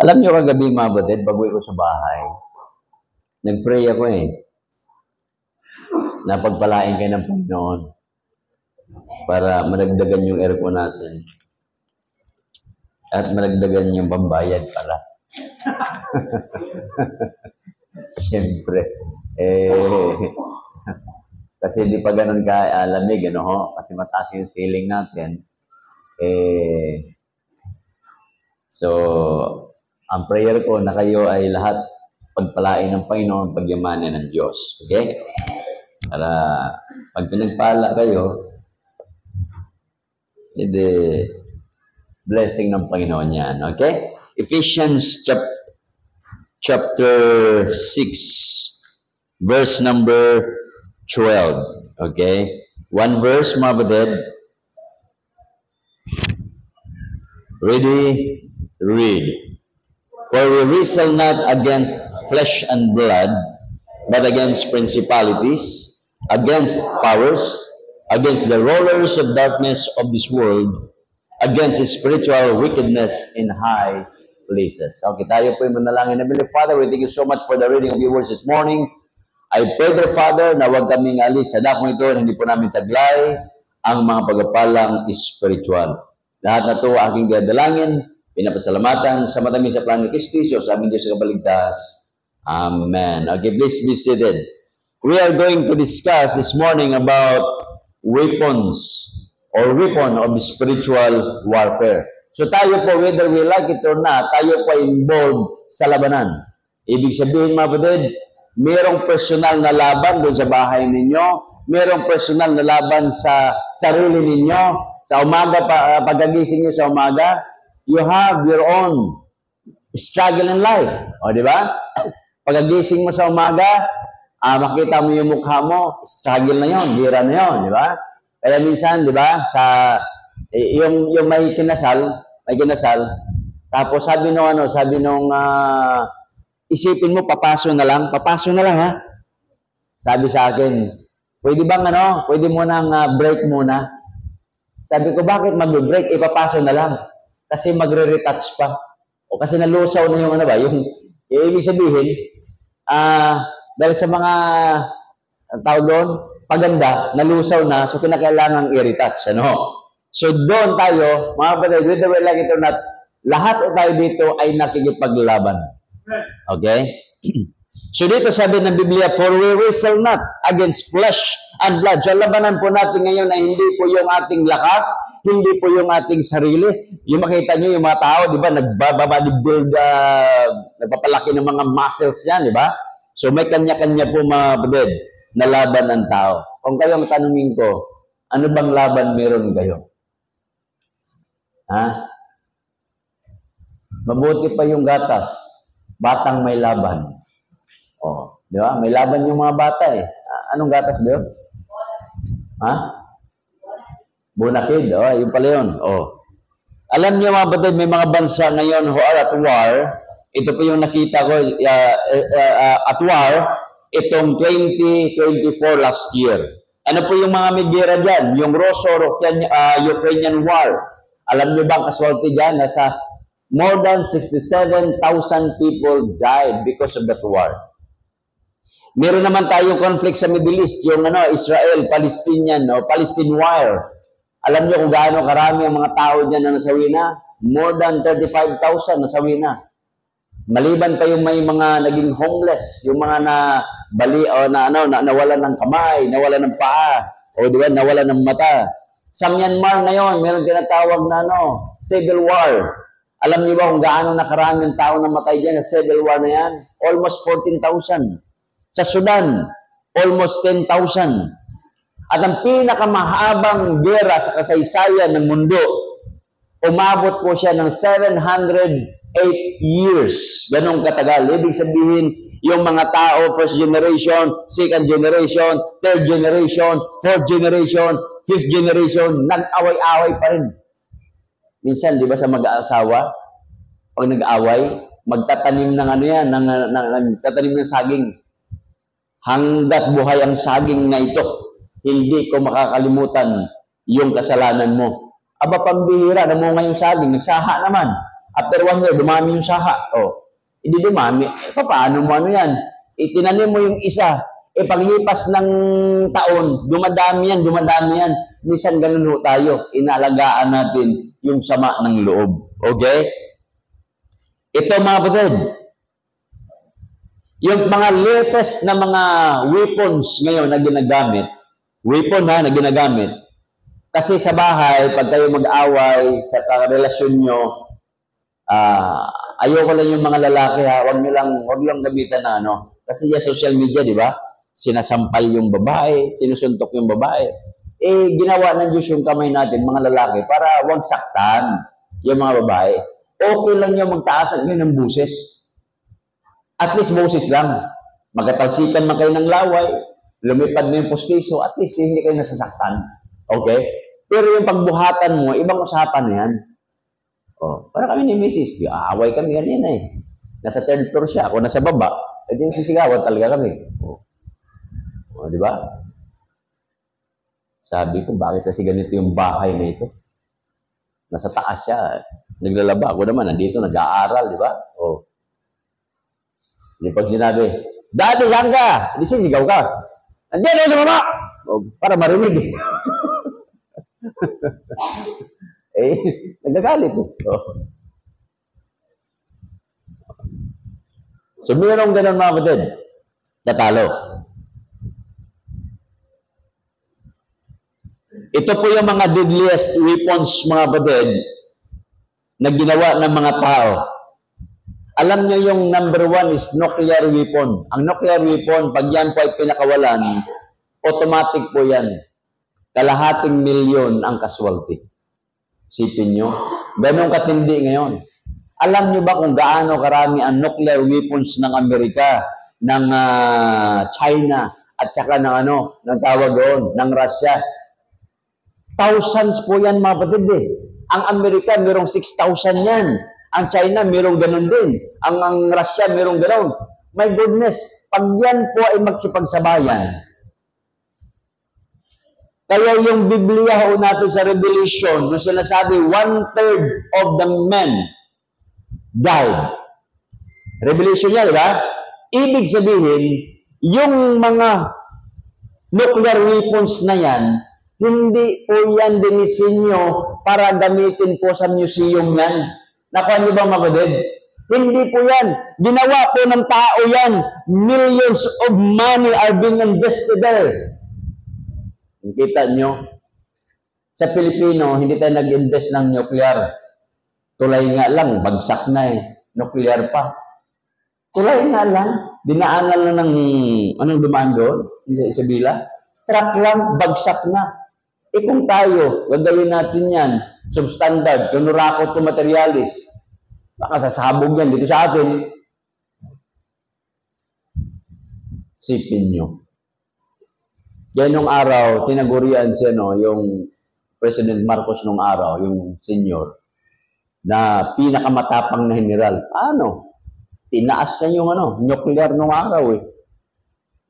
Alam niyo kagabi mga batid, bago ko sa bahay, nag-pray ako na pagpalain kayo ng Panginoon para madagdagan yung aircon natin at madagdagan yung pambayad pala. Siyempre, kasi di pa ganun lamig, ano ho? Kasi mataas yung ceiling natin. So, ang prayer ko na kayo ay lahat pagpalain ng Panginoon, pagyamanin ng Diyos. Okay? Para pag pinagpala kayo, the blessing ng Panginoon yan. Okay? Ephesians chapter 6, verse number 12. Okay? One verse, mga batid. Ready? Read. For we wrestle not against flesh and blood, but against principalities, against powers, against the rulers of darkness of this world, against spiritual wickedness in high places. Okay, tayo po yung manalangin. Heavenly Father, we thank you so much for the reading of your words this morning. I pray, dear Father, na huwag kaming alis sa dakong ito, hindi po namin taglay ang mga pagpapalang spiritual. Lahat na ito aking dadalangin, pinapasalamatan sa matamis sa plano ni Kristo, sa aming Diyos sa kabaligtas. Amen. Okay, please be seated. We are going to discuss this morning about weapons or weapon of spiritual warfare. So tayo po, whether we like it or not, tayo po involved sa labanan. Ibig sabihin, mga kapatid, mayroong personal na laban doon sa bahay ninyo, mayroong personal na laban sa sarili ninyo, sa umaga, pagkagising nyo sa umaga, you have your own struggle in life. O, di ba? Pagkagising mo sa umaga, makita mo yung mukha mo, struggle na yon, bira na yon, di ba? Kaya minsan, di ba, yung may kinasal, tapos sabi nung isipin mo, papaso na lang ha? Sabi sa akin, pwede mo nang break muna? Sabi ko, bakit mag-break? Ipapaso na lang. Kasi magre-retouch pa. O kasi nalusaw na yung ibig sabihin, dahil sa mga tawag doon, paganda, nalusaw na, so kinakailangang i-retouch. So doon tayo, mga kapatid, whether we like it or not, lahat tayo dito ay nakikipaglaban. Okay? So dito sabi ng Biblia, for we wrestle not against flesh and blood. So labanan po natin ngayon ay hindi po yung ating lakas, hindi po yung ating sarili. Yung makita nyo yung mga tao, di ba, nagbabodybuild, nagpapalaki ng mga muscles yan, di ba? So may kanya-kanya po mga kapatid na laban ang tao. Kung kayo ang tanungin ko, ano bang laban meron kayo? Ha? Mabuti pa yung gatas, batang may laban. Oh, di ba? May laban yung mga bata Anong gatas ba yun? Ha? Bonakid. Oh, yun pala yun. Oh. Alam niyo mga batid, may mga bansa ngayon who are at war. Ito po yung nakita ko at war itong 2024 last year. Ano po yung mga migira dyan? Yung Russo-Ukrainian war. Alam niyo ba ang casualty dyan? Nasa more than 67,000 people died because of that war. Meron naman tayong conflict sa Middle East, yung Israel-Palestinian, Palestine war. Alam niyo kung gaano karami ang mga tao diyan na nasawi na? More than 35,000 nasawi na. Maliban pa yung may mga naging homeless, yung mga nawalan ng kamay, nawalan ng paa, o di ba, nawalan ng mata. Sa Myanmar ngayon, meron tinatawag na civil war. Alam niyo ba kung gaano nakarami ang tao na matay diyan sa civil war na yan? Almost 14,000. Sa Sudan, almost 10,000. At ang pinakamahabang gera sa kasaysayan ng mundo, umabot po siya ng 708 years. Ganong katagal. Ibig sabihin, yung mga tao, first generation, second generation, third generation, fourth generation, fifth generation, nag-away-away pa rin. Minsan, di ba sa mag-aasawa, pag nag-away, magtatanim ng nagtatanim ng saging. Hanggat buhay ang saging na ito, hindi ko makakalimutan yung kasalanan mo. Aba, pambihira, namunga yung saging, nagsaha naman. After 1 year, dumami yung saha. O, hindi dumami. Paano mo ano yan? Itinanim mo yung isa. Paglipas ng taon, dumadami yan. Minsan ganun ho tayo. Inaalagaan natin yung sama ng loob. Okay? Ito mga kapatid, yung mga latest na mga weapons ngayon na ginagamit, kasi sa bahay, pag kayo mag-away sa relasyon nyo, ayoko lang yung mga lalaki ha, wag lang gamitan na ano. Kasi yung social media, di ba? Sinasampal yung babae, sinusuntok yung babae. Ginawa ng Diyos yung kamay natin, mga lalaki, para wag saktan yung mga babae. Okay lang yung magtaasan nyo ng buses. At least boses lang. Magkatalsikan man kayo ng laway, lumipad mo yung postiso, at least hindi kayo nasasaktan. Okay? Pero yung pagbuhatan mo, ibang usapan na yan. Para kami ni Mrs. Aaway kami ganyan eh. Nasa third floor siya, ako nasa baba, edi sisigawan talaga kami. Di ba? Sabi ko, bakit kasi ganito yung bahay na ito? Nasa taas siya. Naglalaba. Ako naman, nandito, nag-aaral, di ba? Hindi pag sinabi, Daddy, saan ka? Hindi sisigaw ka. Nandiyan ako sa baba! Para marinig. Nagagalit. So, mayroong ganun mga kapatid. Tatalo. Ito po yung mga deadliest weapons mga kapatid na ginawa ng mga tao. Alam nyo yung number 1 is nuclear weapon. Ang nuclear weapon, pag yan po ay pinakawalan, automatic po yan. 250,000 ang casualty. Sipin nyo. Ganun katindi ngayon. Alam nyo ba kung gaano karami ang nuclear weapons ng Amerika, ng China, at saka ng tawag doon, ng Russia? Thousands po yan mga batid eh. Ang Amerika, mayroong 6,000 yan. Ang China, mayroong ganun din. Ang Russia, mayroong ganun. My goodness, pag yan po ay magsipagsabayan, kaya yung Biblia ho natin sa Revelation, nung sinasabi, 1/3 of the men died. Revelation niya, di ba? Ibig sabihin, yung mga nuclear weapons na yan, hindi po yan dinisenyo para gamitin po sa museum yan. Nakuha niyo ba mga kapatid? Hindi po yan. Ginawa po ng tao yan. Millions of money are being invested there. Kita nyo? Sa Pilipino, hindi tayo nag-invest ng nuclear. Tulay nga lang, bagsak na eh. Nuclear pa. Tulay nga lang. Dinaanan lang ng, anong dumaan doon? Isabela? Truck lang, bagsak na. Kung tayo, gagawin natin yan, substandard, kunurako to materialis, baka sasabog yan dito sa atin. Sipin nyo. Kaya nung araw, tinagurian siya, yung President Marcos nung araw, yung senior, na pinakamatapang na general. Tinaas niya yung nuclear nung araw eh.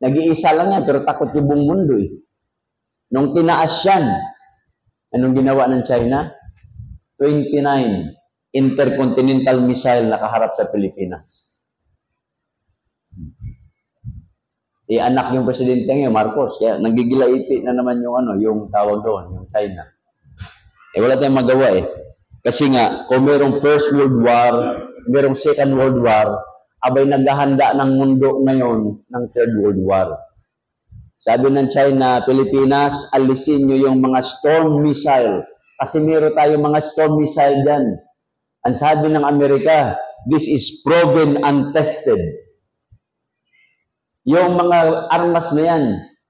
Nag-iisa lang yan, pero takot yung buong mundo eh. Nung tinaas yan, anong ginawa ng China? 29 intercontinental missile nakaharap sa Pilipinas. Anak yung presidente ngayon, Marcos. Kaya nagigilaiti na naman yung tawag doon, yung China. Wala tayong magawa eh. Kasi nga, kung mayroong First World War, mayroong Second World War, abay naghahanda ng mundo ngayon ng Third World War. Sabi ng China, Pilipinas, alisin nyo yung mga storm missile. Kasi meron tayong mga storm missile dyan. Ang sabi ng Amerika, this is proven and tested. Yung mga armas na yan,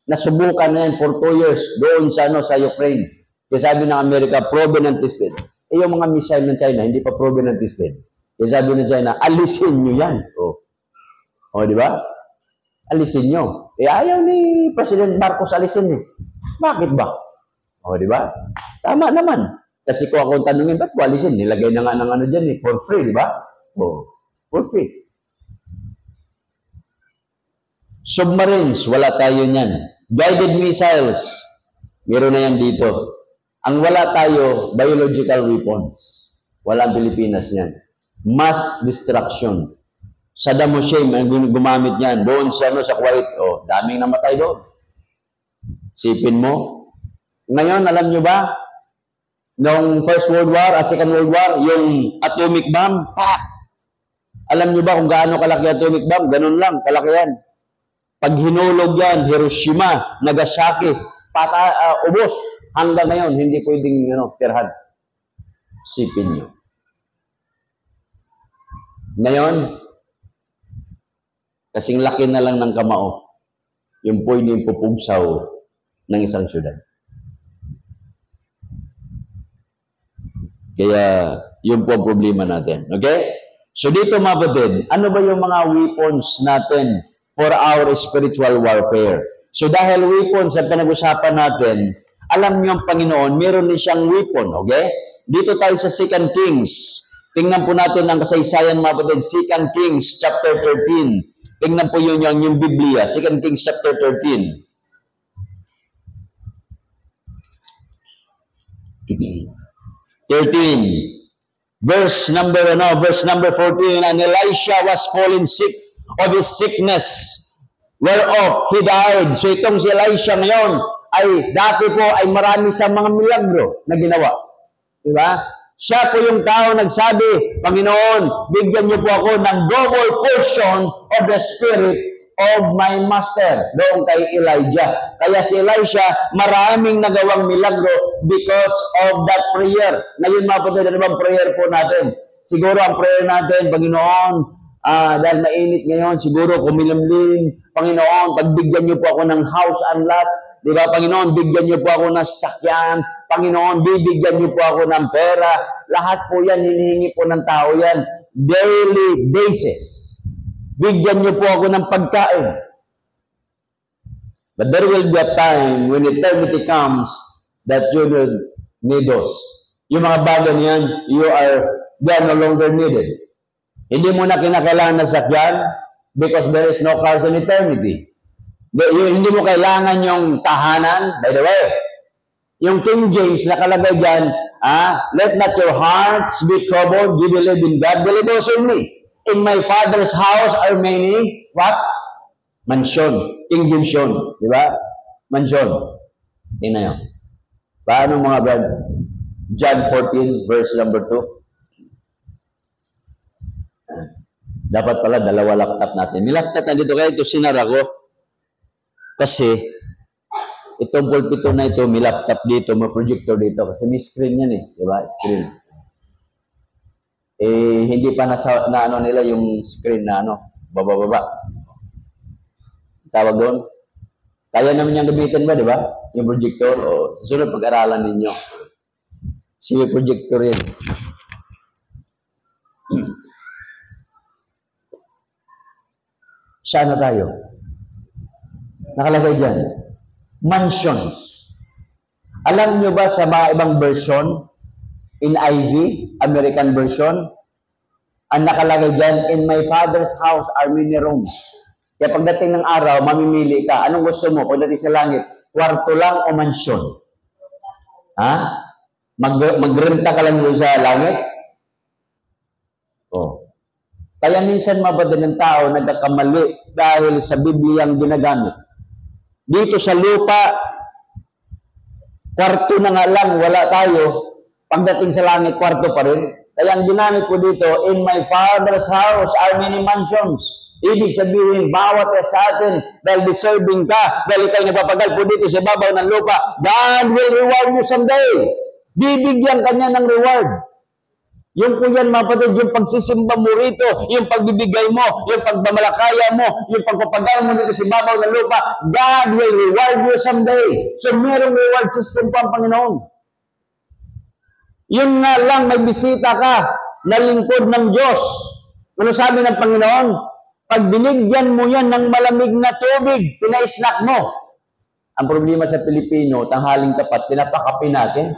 nasubukan na yan for 2 years doon sa Ukraine. Kaya sabi ng Amerika, proven and tested. Yung mga missile ng China, hindi pa proven and tested. Kaya sabi ng China, alisin nyo yan. Di ba? Alisin nyo. Ayaw ni President Marcos alisin eh. Bakit ba? Di ba? Tama naman. Kasi kung akong tanungin, ba't ko alisin? Nilagay na nga ng dyan eh. For free, di ba? For free. Submarines, wala tayo niyan. Guided missiles, meron na yan dito. Ang wala tayo, biological weapons. Wala ang Pilipinas niyan. Mass destruction. Saddam Hussein, ang gumamit niyan. Doon sa Kuwait, daming namatay doon. Sipin mo. Ngayon, alam nyo ba, noong First World War, Second World War, yung atomic bomb, alam nyo ba kung gaano kalaki atomic bomb? Ganun lang, kalaki yan. Pag hinulog yan, Hiroshima, Nagasaki, ubos. Hanggang ngayon, hindi pwedeng tirhan. Sipin nyo. Ngayon, kasing laki na lang ng kamao, yung pwedeng pupugsaw ng isang syudad. Kaya, yun po ang problema natin. Okay? So dito mga kapatid, ano ba yung mga weapons natin for our spiritual warfare? So dahil weapons ang pinag-usapan natin, alam niyo ang Panginoon, meron din siyang weapon. Okay? Dito tayo sa 2 Kings. Tingnan po natin ang kasaysayan mga kapatid. 2 Kings chapter 13. Tingnan po yun yung Biblia. 2 Kings chapter 13. 13, verse number 14, and Elisha was fallen sick of his sickness, whereof he died. So itong si Elisha ngayon, ay dati po ay marami sa mga milagro na ginawa. Diba? Siya po yung tao nagsabi, Panginoon, bigyan niyo po ako ng double portion of the Spirit of my master, doon kay Elijah. Kaya si Elisha, maraming nagawang milagro because of that prayer. Ngayon mga kapatid, ano bang prayer po natin? Siguro ang prayer natin, Panginoon, dahil mainit ngayon, siguro kumilimlim, Panginoon, pagbigyan niyo po ako ng house and lot. Di ba, Panginoon, bigyan niyo po ako ng sasakyan. Panginoon, bibigyan niyo po ako ng pera. Lahat po yan, hinihingi po ng tao yan. Daily basis. Bigyan niyo po ako ng pagkain. But there will be a time when eternity comes that you will need those. Yung mga bagay niyan, they are no longer needed. Hindi mo na kinakailangan na sakyan because there is no cars in eternity. Hindi mo kailangan yung tahanan. By the way, yung King James nakalagay dyan, let not your hearts be troubled, you believe in God, believe also in me. In my Father's house are many, what? Mansion. King James yun. Di ba? Mansion. Tingnan yun. Paano mga brad? John 14, verse number 2. Dapat pala, dalawa laptop natin. May laptop na dito, kaya ito sinara ko. Kasi, itong pulpito na ito, may laptop dito, may projector dito. Kasi may screen yan eh. Di ba? Screen. Hindi pa na nila yung screen na baba. Tawag doon. Kaya naman yung gamitin ba, di ba? Yung projector. Susunod pag-aralan ninyo. Si projector yun. Saan na tayo? Nakalagay dyan. Mansions. Alam nyo ba sa mga ibang version, in IV, American version, ang nakalagay dyan, in my Father's house are many rooms. Kaya pagdating ng araw, mamimili ka. Anong gusto mo? Pagdating sa langit, kwarto lang o mansyon? Magrenta ka lang doon sa langit? Kaya minsan mababa ng tao nagkakamali dahil sa Biblia ang ginagamit. Dito sa lupa, kwarto na nga lang, wala tayo. Pagdating sa langit, kwarto pa rin. Kaya ang ginamit ko dito, in my Father's house are many mansions. Ibig sabihin, bawat sa atin, dahil deserving ka, dahil ikaw napapagal po dito sa babaw ng lupa, God will reward you someday. Bibigyan ka niya ng reward. Yung po yan, mga kapatid, yung pagsisimba mo rito, yung pagbibigay mo, yung pagmamalakaya mo, yung pagpapagal mo dito sa babaw ng lupa, God will reward you someday. So, merong reward system po ang Panginoon. Yun nga lang, may bisita ka na lingkod ng Diyos. Ano sabi ng Panginoon? Pag binigyan mo yan ng malamig na tubig, pina-snack mo. Ang problema sa Pilipino, tanghaling tapat, pinapakape natin.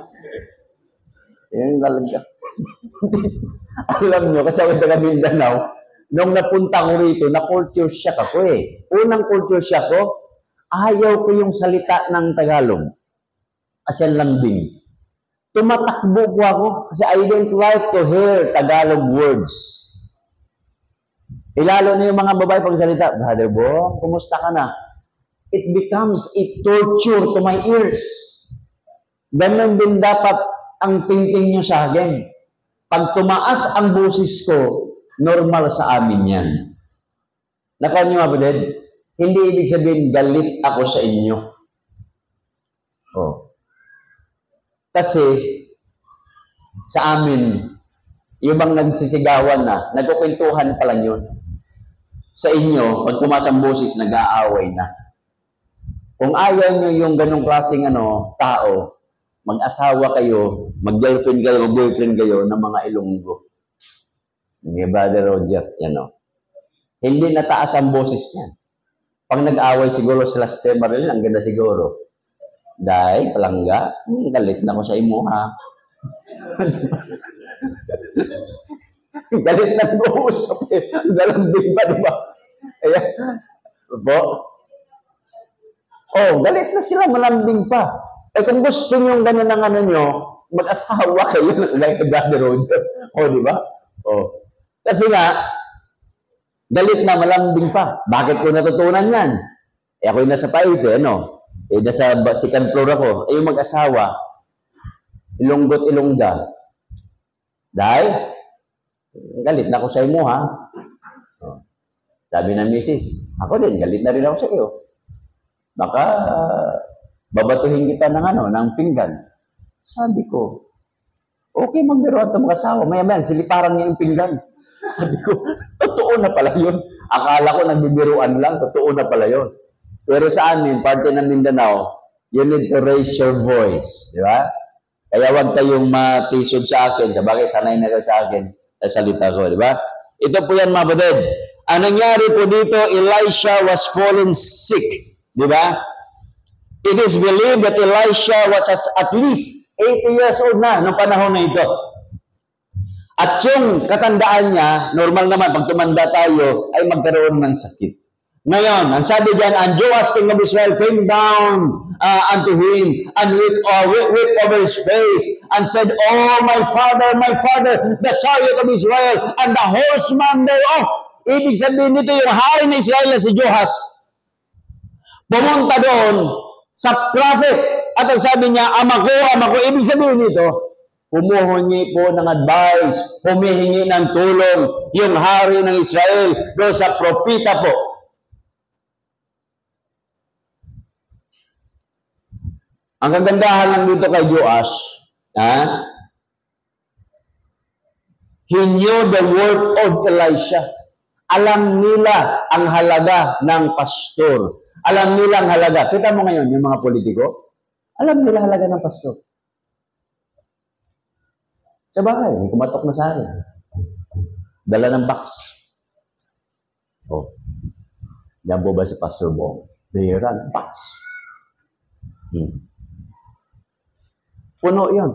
Yan talaga. Alam nyo, kasi ako taga Mindanao, nung napunta ko rito, na-culture shock ako eh. Unang culture shock ko, ayaw ko yung salita ng Tagalog. As in lambing. tumatakbo po ako kasi I don't like to hear Tagalog words. Lalo na yung mga babae pagsalita, Brother Bong, kumusta ka na? It becomes a torture to my ears. Ganun din dapat ang thinking nyo sa akin. Pag tumaas ang boses ko, normal sa amin yan. Nakuha nyo kapatid? Hindi ibig sabihin, galit ako sa inyo. Oh. Kasi, sa amin, yung bang nagsisigawan na, nagkukwentuhan pa lang yun. Sa inyo, pag tumaas ang boses, nag-aaway na. Kung ayaw nyo yung ganong klaseng tao, mag-asawa kayo, mag-girlfriend kayo, mag-boyfriend kayo ng mga Ilonggo. Yung Brother Roger, yan o. Hindi nataas ang boses niyan. Pag nag-away siguro sila sa Marilyn, ang ganda siguro. Dahil, palangga, galit na ko sa imo, ha? Galit na nag-uusap eh. Ang galambing pa, diba? Ayan. Po? Oh, galit na sila, malambing pa. Eh kung gusto nyo gano'n ng nyo, mag-asawa kayo like Brother Roger. O, di ba? O. Kasi nga, galit na, malambing pa. Bakit ko natutunan yan? Eh ako'y nasa paite, Eh nasa second floor ako. Eh yung mag-asawa, Ilonggo't Ilongga. Dahil, galit na ako sa imo, ha? O. Sabi ng misis, ako din, galit na rin ako sa iyo. Baka, babatuhin kita ng pinggan. Sabi ko, okay, magbiruan itong mag-asawa. Maya-maya, siliparan niya yung pinggan. Sabi ko, totoo na pala yun. Akala ko nagbibiruan lang, totoo na pala yun. Pero sa amin, parte ng Mindanao, you need to raise your voice. Di ba? Kaya huwag kayong matisod sa akin. Sabagay, sanay na kayo sa akin sa salita ko. Di ba? Ito po yan, mga baded. Ang nangyari po dito, Elisha was fallen sick. Di ba? It is believed that Elisha was at least 80 years old na noong panahon na ito. At yung katandaan niya, normal naman, pag tumanda tayo, ay magkaroon ng sakit. Ngayon, ang sabi diyan, and Joash, king of Israel, came down unto him, and wept over his face, and said, Oh, my father, the chariot of Israel, and the horseman thereof. Ibig sabihin nito, yung hari ng Israel na si Joash, pumunta doon sa prophet, at ang sabi niya, ama ko, ibig sabihin nito, humuhingi po ng advice, humihingi ng tulong, yung hari ng Israel, doon sa propita po. Ang kagandahan lang dito kay Joash, he knew the word of Elisha. Alam nila ang halaga ng pastor. Alam nila ang halaga. Kita mo ngayon, yung mga politiko, alam nila halaga ng pastor. Sa bahay, may kumatok na sa akin. Dala ng box. Oh. Diyan po ba si Pastor Bong? Bayaran, box. Puno yun.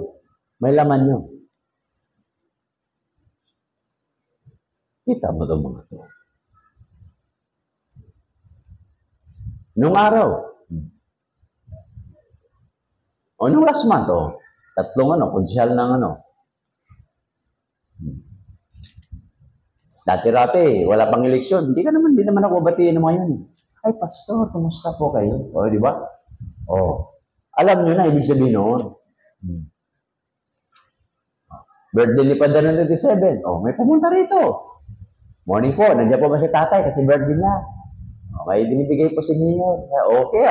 May laman yun. Kita mo itong mga ito. Nung araw, o nung last month, tatlong konsyal ng dati-rati, wala pang eleksyon. Hindi naman ako batiin ng mga yun. Ay, pastor, kumusta po kayo? O, di ba? O, alam nyo na, ibig sabihin noon. Birthday ni Padre ng 27. O, may pumunta rito. Morning po, nandiyan po ba si tatay kasi birthday niya? O, may binibigay po si Mayor. Okay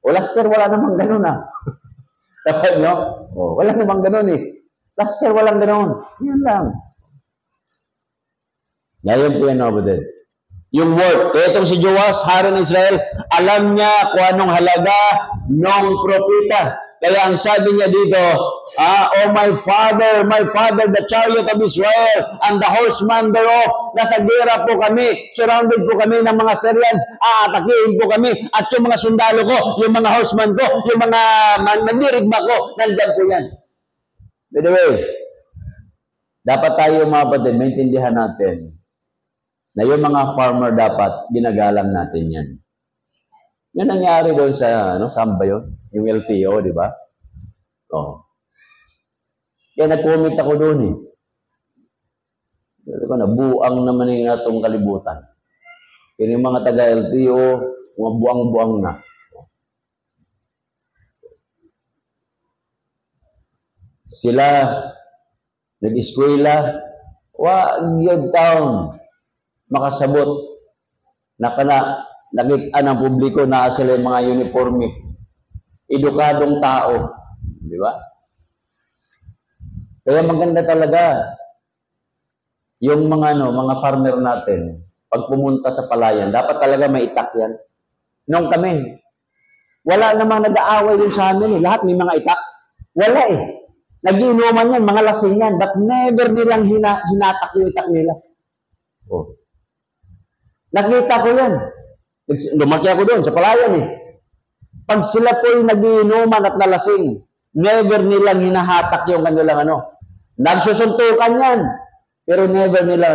O, last year, wala namang ganun Dapat nyo? O, wala namang ganun Last year, walang ganun. Yan lang. Ngayon po yan, Obeded. Yung word, itong si Joash, hari ng Israel, alam niya kung anong halaga ng propeta. Kaya ang sabi niya dito, Oh my father, the chariot of Israel, and the horseman thereof, nasa gera po kami, surrounded po kami ng mga Syrians, aatakihin po kami, at yung mga sundalo ko, yung mga horseman ko, yung mga mandirigma ko, nandyan po yan. By the way, dapat tayo mga kapatid, maintindihan natin, na yung mga farmer dapat, ginagalang natin yan. Yan nangyari doon sa, saan ba yun? Yung LTO, di ba? Kaya nag-comment ako doon eh. Sabi ko, nabuang naman yung atong kalibutan. Kaya yung mga taga-LTO, mga buang-buang na. Sila, nag-eskwela, wag yung taon makasabot na nakita ng publiko na sila yung mga uniforme. Edukadong tao. Di ba? Kaya maganda talaga yung mga farmer natin, pag pumunta sa palayan, dapat talaga may itak yan. Nung kami, wala namang nag-aaway din sa amin eh. Lahat may mga itak. Wala eh. Nagiinuman yan, mga lasing yan, but never nilang hinatak yung itak nila. Oh. Nakita ko yan. Lumaki ako doon sa palayan eh. Pag sila po'y nagiinuman at nalasing, never nilang hinahatak yung kanilang Nagsusuntukan yan. Pero never nila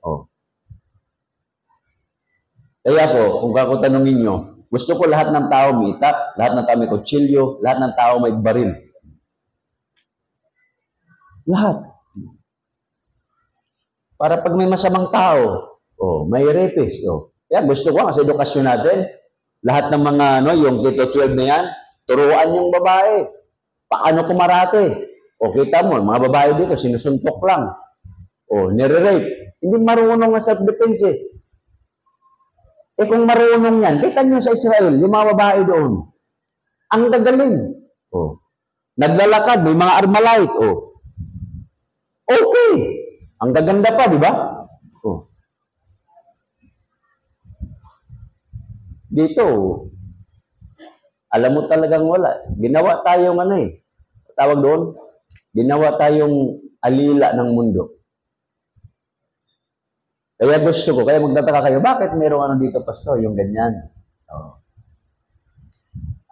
Oh. Kaya po, kung ako tanongin nyo, gusto ko lahat ng tao may itak, lahat ng tao may kutsilyo, lahat ng tao may baril. Lahat. Para pag may masamang tao, may rapist, Kaya gusto ko sa edukasyon natin, lahat ng mga yung K 12 na yan, turuan yung babae. Paano kumarate? Kita mo, mga babae dito, sinusuntok lang. Nire-rape. Hindi marunong nga self-defense eh. Kung marunong yan, kita nyo sa Israel, yung mga babae doon, ang gagaling. Naglalakad, may mga Armalite. Okay. Ang gaganda pa, di ba? Dito, alam mo talagang wala. Ginawa tayong tawag doon, ginawa tayong alila ng mundo. Kaya gusto ko, kaya magtataka kayo, bakit mayroong dito, pastor, yung ganyan?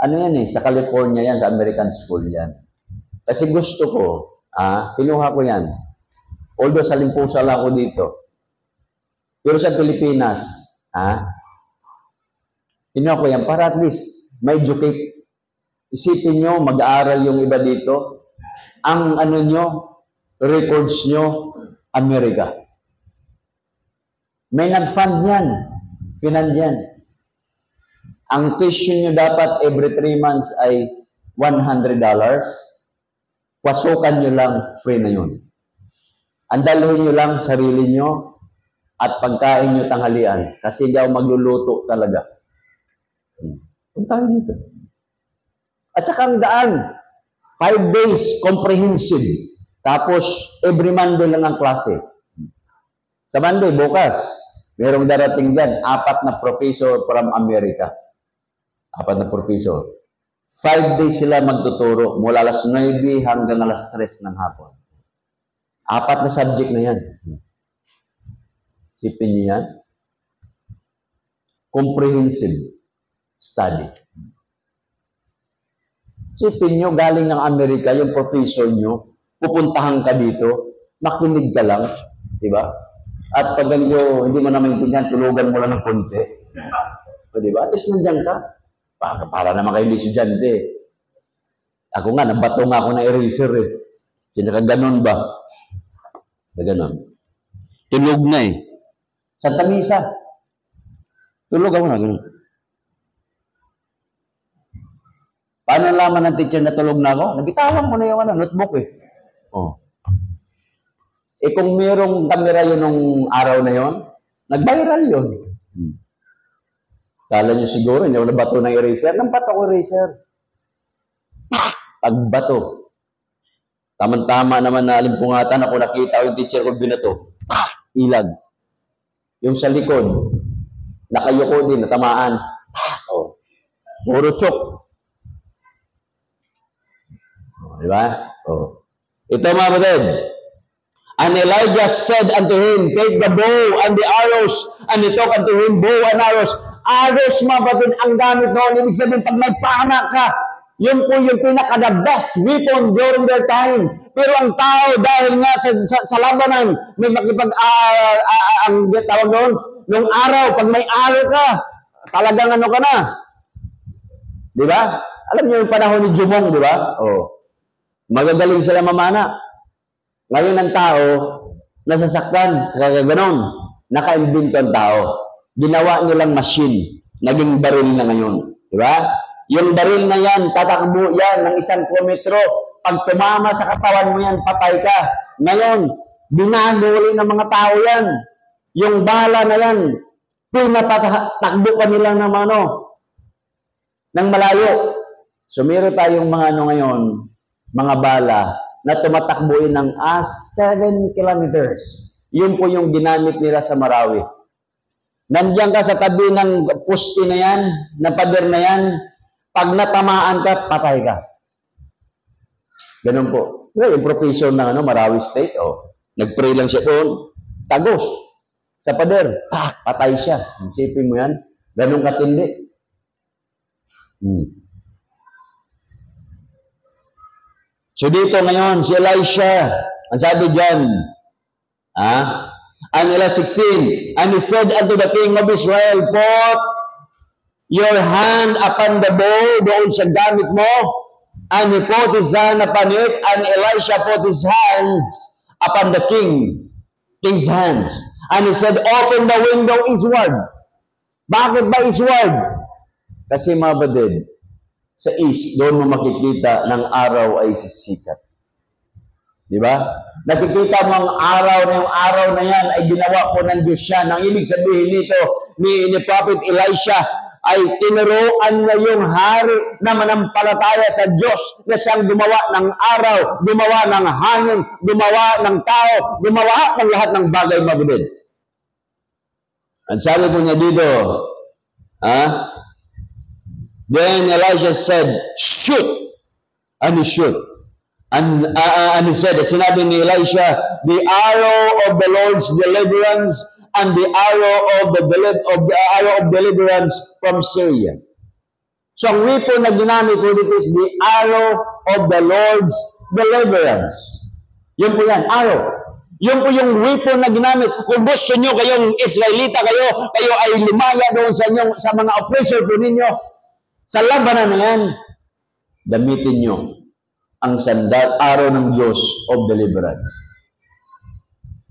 Ano yan sa California yan, sa American School yan. Kasi gusto ko, kinuha ko yan. Although sa Limpusa lang ako dito. Pero sa Pilipinas, kinuha ko yan para at least ma-educate. Isipin nyo, mag-aaral yung iba dito. Ang records nyo, Amerika. May nag-fund yan. Finand yan. Ang tuition nyo dapat every 3 months ay $100. Pasukan nyo lang, free na yun. Andalhin nyo lang sarili nyo at pagkain nyo tanghalian. Kasi hindi ako magluluto talaga. Punta tayo dito. At saka ang daan, 5 days comprehensive. Tapos, every Monday lang ang klase. Sa Monday, bukas, merong darating dyan, 4 na professor from America. 4 na professor. 5 days sila magtuturo, mula alas 9 hanggang alas 3 ng hapon. 4 na subject na yan. Sipin niyo yan. Comprehensive study. Sipin nyo, galing ng Amerika, yung professor nyo, pupuntahan ka dito, makinig ka lang, di ba? At pag ganito, hindi mo na maintindihan, tulugan mo lang ng konti. Di ba? At least nandiyan ka. Para naman kayo hindi estudyante. Ako nga, nabato nga ako na eraser eh. Sinakaganon ba? Ganon. Tulog na eh. Santa Misa. Tulog ako na, ganon. Paano nalaman ng teacher na tulog na ako? Nagitawan ko na yung notebook eh. Kung mayroong camera yun nung araw na yon, nag-viral yun. Kala nyo siguro, hindi ako nabato ng eraser. Nang bato ko eraser. Pagbato. Tama-tama naman na alimpungatan ako, nakita ko yung teacher ko binato. Ilag. Yung sa likod, nakayuko din, natamaan. Puro chok. Diba? Ito mga kapatid. And Elijah said unto him, take the bow and the arrows. And he took unto him bow and arrows. Arrows, mga kapatid, ang gamit noon. Ibig sabihin, pag nagpaanak ka, yun po yung pinaka-the best weapon during their time. Pero ang tao, dahil nga sa labanan, may ang tawag doon, nung araw, pag may araw ka, talagang ka na. Diba? Alam niyo yung panahon ni Jumong, diba? Magagaling sila mamana. Ngayon ang tao, nasasaktan sa kagaganon. Naka-invento ang tao. Ginawa nilang machine. Naging baril na ngayon. Di ba? Yung baril na yan, tatakbo yan ng 1 kilometro. Pag tumama sa katawan mo yan, patay ka. Ngayon, binago ulit ng mga tao yan. Yung bala na yan, pinatakbo ka nila ng malayo. So, meron tayong mga ngayon, mga bala na tumatakbuin ng 7 kilometers. Yun po yung ginamit nila sa Marawi. Nandiyan ka sa tabi ng poste na yan, na pader na yan, pag natamaan ka, patay ka. Ganun po. Yung profession ng Marawi State, nag-pray lang siya doon, tagos, sa pader, patay siya. Isipin mo yan, ganun katindi. So dito ngayon, si Elisha, ang sabi dyan, ang 16, and he said unto the king of Israel, put your hand upon the bow, doon sa gamit mo, and he put his hand upon it, and Elisha put his hands upon the king's hands. And he said, open the window eastward. Bakit ba eastward? Kasi mga badid, sa east, doon mo makikita ng araw ay sisikat. Di ba? Nakikita mo ang araw na yung araw na yan ay ginawa po ng Diyos siya. Ang ibig sabihin nito ni Prophet Elisha ay tinuruan na yung hari na manampalataya sa Diyos na siyang gumawa ng araw, gumawa ng hangin, gumawa ng tao, gumawa ng lahat ng bagay mabudid. Ang sabi po niya dito, then Elisha said, shoot! And he shoot. And he said, at sinabi ni Elisha, the arrow of the Lord's deliverance and the arrow of deliverance from Syria. So ang weapon na ginamit po dito is the arrow of the Lord's deliverance. Yun po yan, arrow. Yun po yung weapon na ginamit. Kung gusto nyo kayong Israelita kayo ay lumaya doon sa mga oppressor po ninyo. Sa labanan na yan, gamitin nyo ang sandal, araw ng Diyos of deliverance.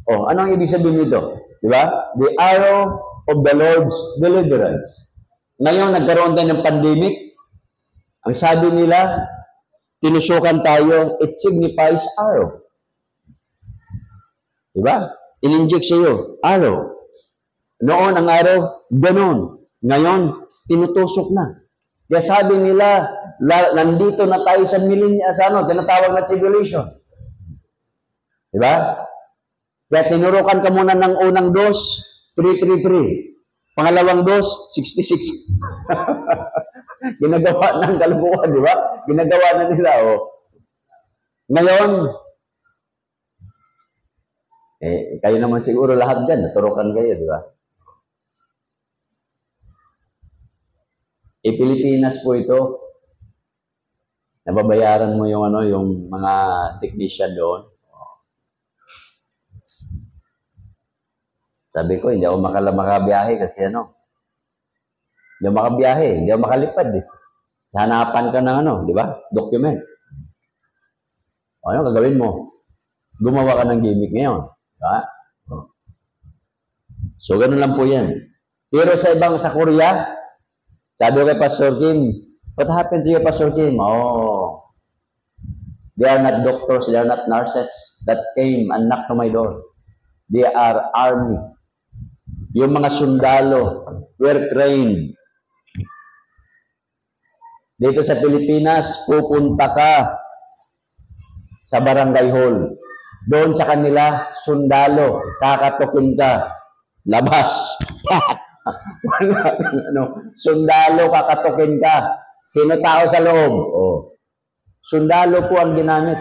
Anong ibig sabihin nito? Di ba? The arrow of the Lord's deliverance. Ngayon, nagkaroon tayo ng pandemic. Ang sabi nila, tinusukan tayo, it signifies arrow. Di ba? In-inject sa'yo, arrow. Noon ang arrow, ganun. Ngayon, tinutusok na. Kaya sabi nila, nandito na tayo sa tinatawag na tribulation. Di ba? Kaya tinurukan ka muna ng unang dos, 333. Pangalawang dos, 66. Ginagawa ng kalubuan, di ba? Ginagawa na nila, Ngayon, kayo naman siguro lahat dyan, naturukan kayo, di ba? Pilipinas po ito. Nababayaran mo yung mga technician doon. Sabi ko, hindi ako makabiyahe kasi hindi ako makabiyahe, hindi ako makalipad Sa hanapan ka ng di ba? Document. Ano gagawin mo? Gumawa ka ng gimmick ngayon. Diba? So, ganun lang po yan. Pero sa Korea, sabi ko kay Pastor Kim, what happened to you, Pastor Kim? They are not doctors, they are not nurses that came and knocked on my door. They are army. Yung mga sundalo were trained. Dito sa Pilipinas, pupunta ka sa barangay hall. Doon sa kanila, sundalo, kakatukin ka. Labas. Sundalo, kakatukin ka. Sino tao sa loob? Sundalo po ang ginamit.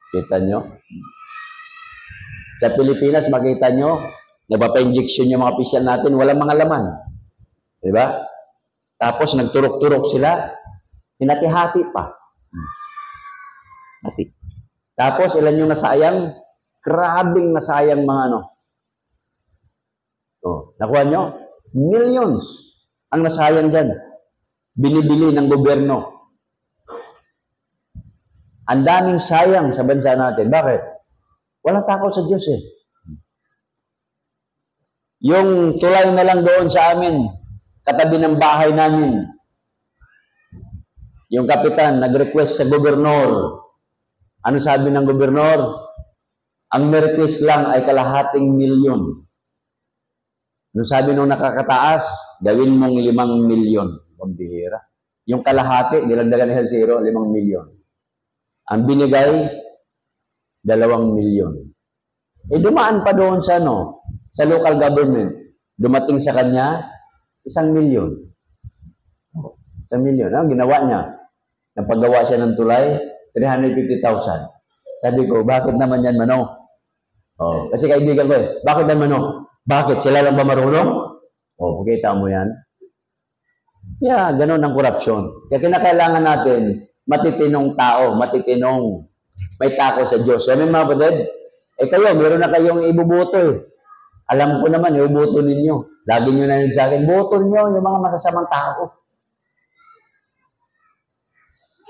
Kita nyo? Sa Pilipinas, makita nyo, nagpapa-injection yung mga opisyal natin, walang mga laman. Diba? Tapos, nagturok-turok sila, hinati-hati pa. Hati. Tapos, ilan yung nasayang? Grabing nasayang mga nakuha nyo? Millions ang nasayang dyan. Binibili ng gobyerno. Ang daming sayang sa bansa natin. Bakit? Walang takot sa Diyos eh. Yung tulay na lang doon sa amin, katabi ng bahay namin, yung kapitan nag-request sa gobernador. Ano sabi ng gobernador? Ang request lang ay $250,000. Ano sabi nung nakakataas? Gawin mong 5 milyon. Pambihira. Yung kalahati, nilagdagan niya sa 0, 5 milyon. Ang binigay, 2 milyon. Eh, dumaan pa doon sa sa local government. Dumating sa kanya, 1 milyon. 1 milyon. Ang ginawa niya? Napagawa siya ng tulay, 350,000. Sabi ko, bakit naman yan, Mano? Oh, kasi kaibigan ko bakit naman, Mano? Bakit? Sila lang ba marunong? Oh, kita mo yan. Yeah, ganun ang korupsyon. Kaya kinakailangan natin, matitinong tao, matitinong, may takot sa Diyos. Sabi mga kapatid, kayo, meron na kayong ibuboto eh. Alam ko naman, ibuboto ninyo. Lagi nyo narinig sa akin, boto nyo yung mga masasamang tao.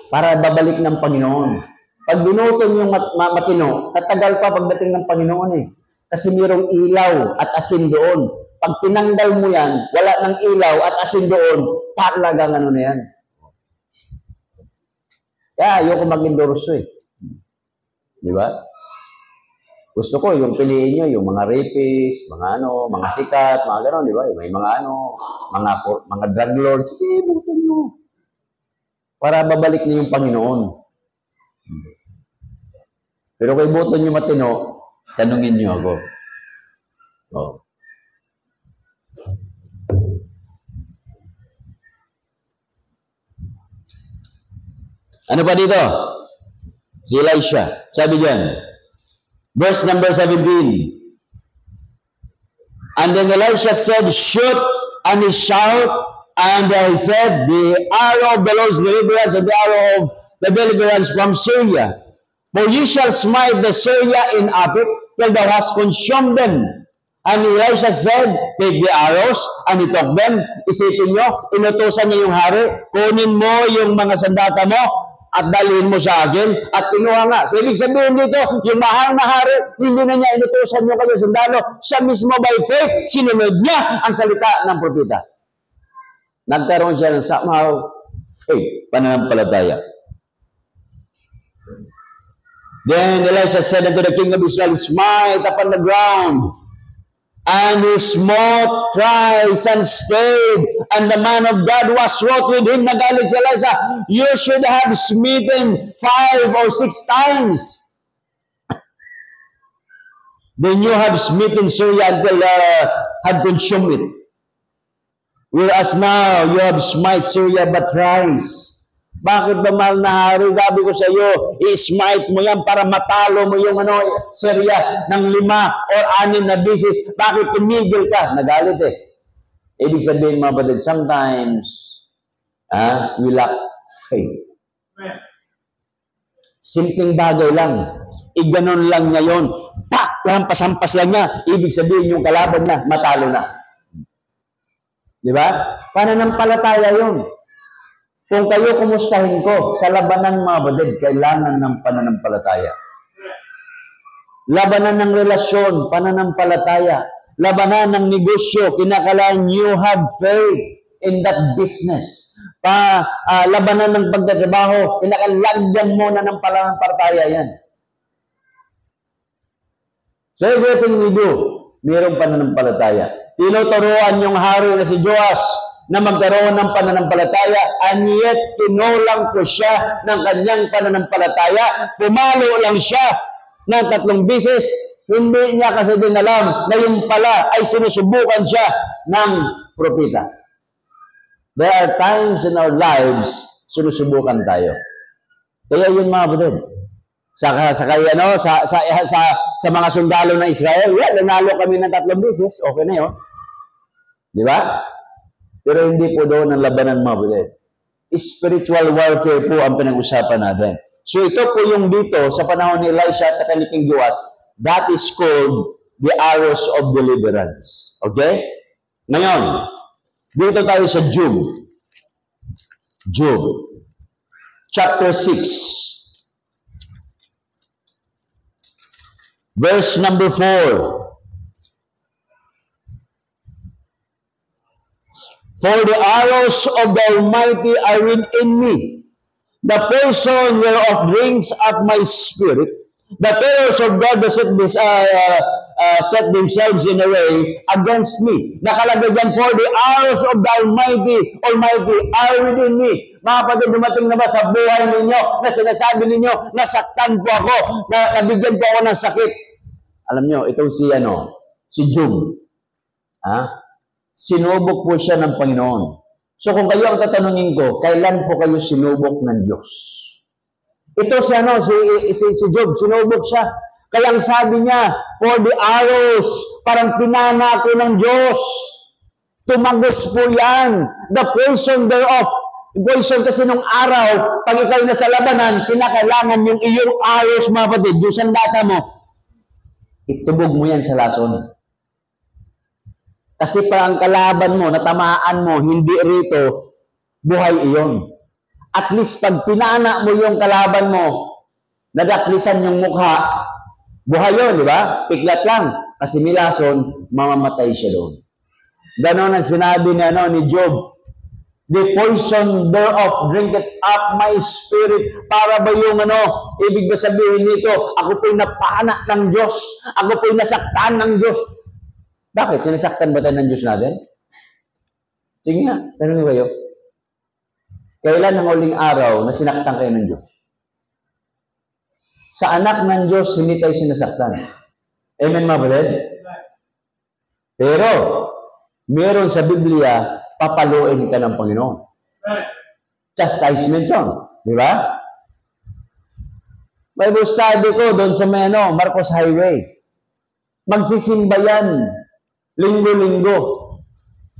Para babalik ng Panginoon. Pag binoto nyo yung matino, tatagal pa pagdating ng Panginoon eh. Kasi mayroong ilaw at asin doon. Pag tinanggal mo yan, wala ng ilaw at asin doon, talagang ano na yan. Kaya ayoko mag-endorso eh. Di ba? Gusto ko yung piliin nyo, yung mga rapist, mga mga sikat, mga gano'n, di ba? May mga mga drug lords. Sige, buto nyo. Para babalik niyo yung Panginoon. Pero kung iboto nyo matino, tanungin nyo ako. Oh. Ano pa dito? Si Elisha. Sabi dyan, verse number 17. And then Elisha said, shoot, and he shout, and he said, the arrow of the Lord's deliverance and the arrow of the deliverance from Syria. For you shall smite the Syria in Apit till thou hast consumed them. And Elisha said, take the arrows, and he took them. Isipin nyo, inutusan niya yung hari, kunin mo yung mga sandata mo, at dalhin mo sa akin, at kinuha nga. So, ibig sabihin dito, yung mahal na hari, hindi na niya inutusan yung kanyang sundalo, siya mismo by faith, sinunod niya ang salita ng propeta. Nagkaroon siya ng somehow faith, pananampalataya. Then Elisha said unto the king of Israel, smite upon the ground. And he smote thrice and stayed. And the man of God was wroth with him. Nagalit si Elisha, you should have smitten 5 or 6 times. Then you have smitten Syria until had consumed it. Whereas now, you have smite Syria but thrice. Bakit ba mahal na hari? Sabi ko sa iyo, i-smite mo yan para matalo mo yung Syria ng 5 or 6 na beses. Bakit tumigil ka? Nagalit eh. Ibig sabihin mga kapatid, sometimes we lack faith. Simpleng bagay lang. Iganon lang niya yun. Pak! Lampas-hampas lang niya. Ibig sabihin yung kalaban na, matalo na. Di ba? Pananampalataya yun. Kung kayo kumustahin ko sa labanan mga badid, kailangan ng pananampalataya. Labanan ng relasyon, pananampalataya. Labanan ng negosyo, kinakailangan you have faith in that business. Labanan ng pagtatrabaho, kinakailangan mo na ng pananampalataya yan. So everything we do, mayroong pananampalataya. Tinuturuan yung hari na si Joas na magkaroon ng pananampalataya, and yet tinulang ko siya ng kanyang pananampalataya. Pumalo lang siya ng 3 beses. Hindi niya kasi din alam na yung pala ay sinusubukan siya ng propeta. There are times in our lives, sinusubukan tayo. Kaya yun mga kapatid, sa mga sundalo ng Israel, nanalo kami ng 3 beses, okay na yun. Di ba? Pero hindi po doon ang labanan mga kapatid. Spiritual warfare po ang pinag-usapan natin. So ito po yung dito sa panahon ni Elisha at ni King Joas, that is called the arrows of deliverance. Okay? Ngayon, dito tayo sa Job. Job. Chapter 6. Verse number 4. For the arrows of the Almighty are within me. The poison whereof drinks up my spirit. The terrors of God set themselves in array against me. Nakalagay dyan, for the arrows of the Almighty are within me. Mga kapatid, dumating na ba sa buhay ninyo na sinasabi ninyo, nasaktan po ako, nabigyan po ako ng sakit? Alam nyo, itong si Job. Sinubok po siya ng Panginoon. So kung kayo ang tatanungin ko, kailan po kayo sinubok ng Diyos? Ito si Job, sinubok siya. Kaya ang sabi niya, for the arrows, parang pinana ko ng Diyos. Tumagos po yan. The poison thereof. Poison kasi nung araw, pag ikaw na sa labanan, kinakailangan yung iyong arrows, mga kapatid, yung sandata mo, itubog mo yan sa lason. Kasi pa ang kalaban mo, natamaan mo, hindi rito, buhay iyon. At least pag pinana mo yung kalaban mo, nadaklisan yung mukha, buhay yun, di ba? Piklat lang. Kasi milason, mamamatay siya doon. Ganon ang sinabi ni Job. The poison thereof drinketh up my spirit. Para ba yung ibig ba sabihin nito, ako po'y napana ng Diyos. Ako po'y nasaktan ng Diyos. Bakit? Sinasaktan ba tayo ng Diyos natin? Sige nga, tanong kayo. Kailan ang uling araw na sinaktan kayo ng Diyos? Sa anak ng Diyos, hindi tayo sinasaktan. Amen, mga kapatid? Pero, meron sa Biblia, papaluin ka ng Panginoon. Chastisement yun. Di ba? Bible study ko doon sa Marcos Highway. Magsisimba yan. Linggo-linggo.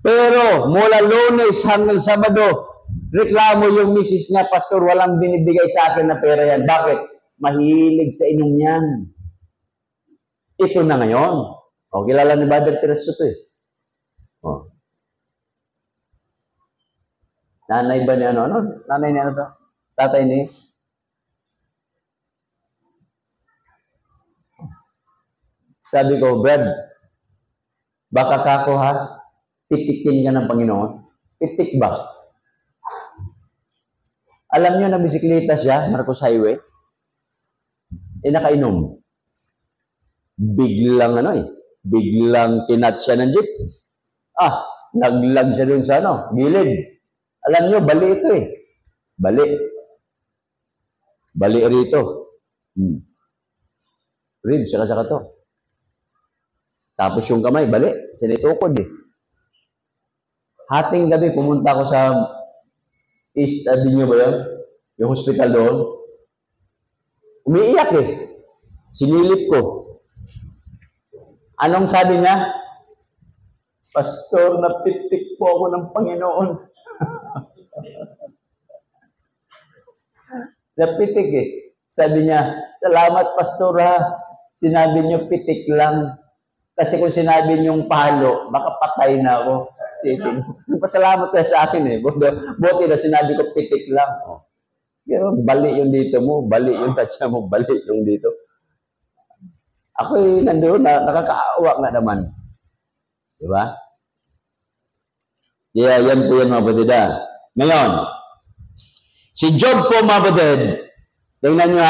Pero, mula Lunes hanggang Sabado, reklamo yung misis niya, Pastor, walang binibigay sa akin na pera yan. Bakit? Mahilig sa inyong yan. Ito na ngayon. Kilala ni Brother Tereso ito eh. Nanay ba niya Nanay niya to? Tatay ni? Sabi ko, Brad, baka kako pitikin ka ng Panginoon. Pitik ba? Alam niyo na bisikleta siya, Marcos Highway? Nakainom. Biglang tinat siya ng jeep. Naglag siya dun sa gilid. Alam niyo, bali ito eh. Bali rito. Ribs, saka to. Tapos yung kamay, bali. Sinitukod eh. Hating gabi, pumunta ako sa East Avenue ba yun? Yung hospital doon. Umiiyak eh. Sinilip ko. Anong sabi niya? Pastor, napitik po ako ng Panginoon. Napitik eh. Sabi niya, salamat Pastor Sinabi niyo pitik lang. Kasi kung sinabi niyong palo, baka patay na ako. Pasalamat kayo sa akin eh. Buti na sinabi ko pitik lang. Pero bali yung dito mo, bali yung tatsa mo, bali yung dito. Ako'y nandoon nakakaawa nga naman. Diba? Yan po yan mga batid. Ngayon, si Job po mga batid, tingnan nyo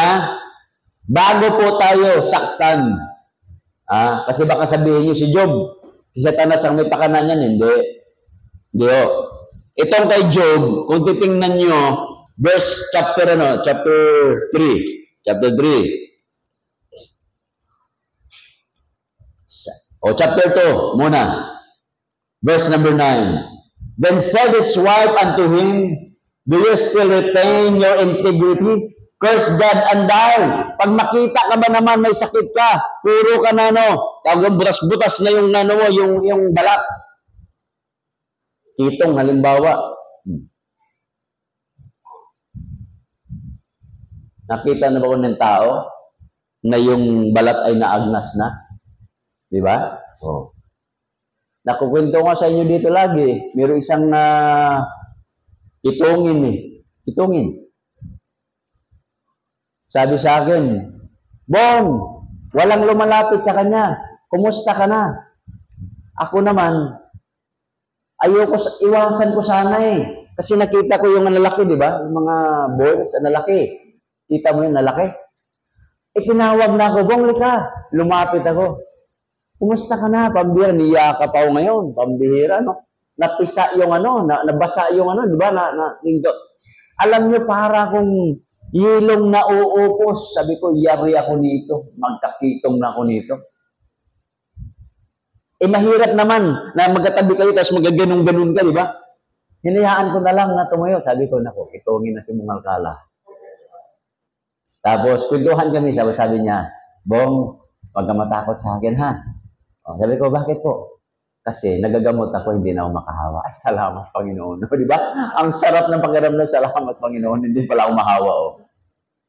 bago po tayo saktan, kasi baka sabihin nyo si Job, si Satanas ang may pakanan yan, hindi. Itong kay Job, kung titingnan nyo, verse chapter 3. Chapter 3. Chapter 2 muna. Verse number 9. Then said his wife unto him, do you still retain your integrity? Curse God and die. Pag makita ka ba naman may sakit ka, puro ka na butas-butas na yung yung balat. Kitong halimbawa, nakita na ba ko ng tao na yung balat ay naagnas na? Di ba? Nakukwento nga sa inyo dito lagi. Mayroong isang itungin eh. Itungin. Sabi sa akin, Bong, Walang lumalapit sa kanya. Kumusta ka na? Ako naman, iwasan ko sana eh. Kasi nakita ko yung lalaki, di ba? Yung mga boys, lalaki. Kita mo yung lalaki? Tinawag na ako, Bong, lika. Lumapit ako. Kumusta ka na? Pambihira, niyaka pa ako ngayon. Pambihira, no? Napisa yung nabasa yung di ba? Alam niyo, para kung yilong na uupos, sabi ko, yari ako nito. Magkakitong na ako nito. Mahirap naman na magkatabi kayo, tapos magaganong-ganon ka, di ba? Hinayaan ko na lang na tumayo. Sabi ko, nako, itongin na si Bungal Kala. Tapos, kwentuhan kami, sabi niya, Bong, huwag ka matakot sa akin, ha? Sabi ko, bakit po? Kasi nagagamot ako, hindi na ako makahawa. Ay, salamat, Panginoon. Di ba? Ang sarap ng pakiramdam, salamat, Panginoon. Hindi pala ako mahawa,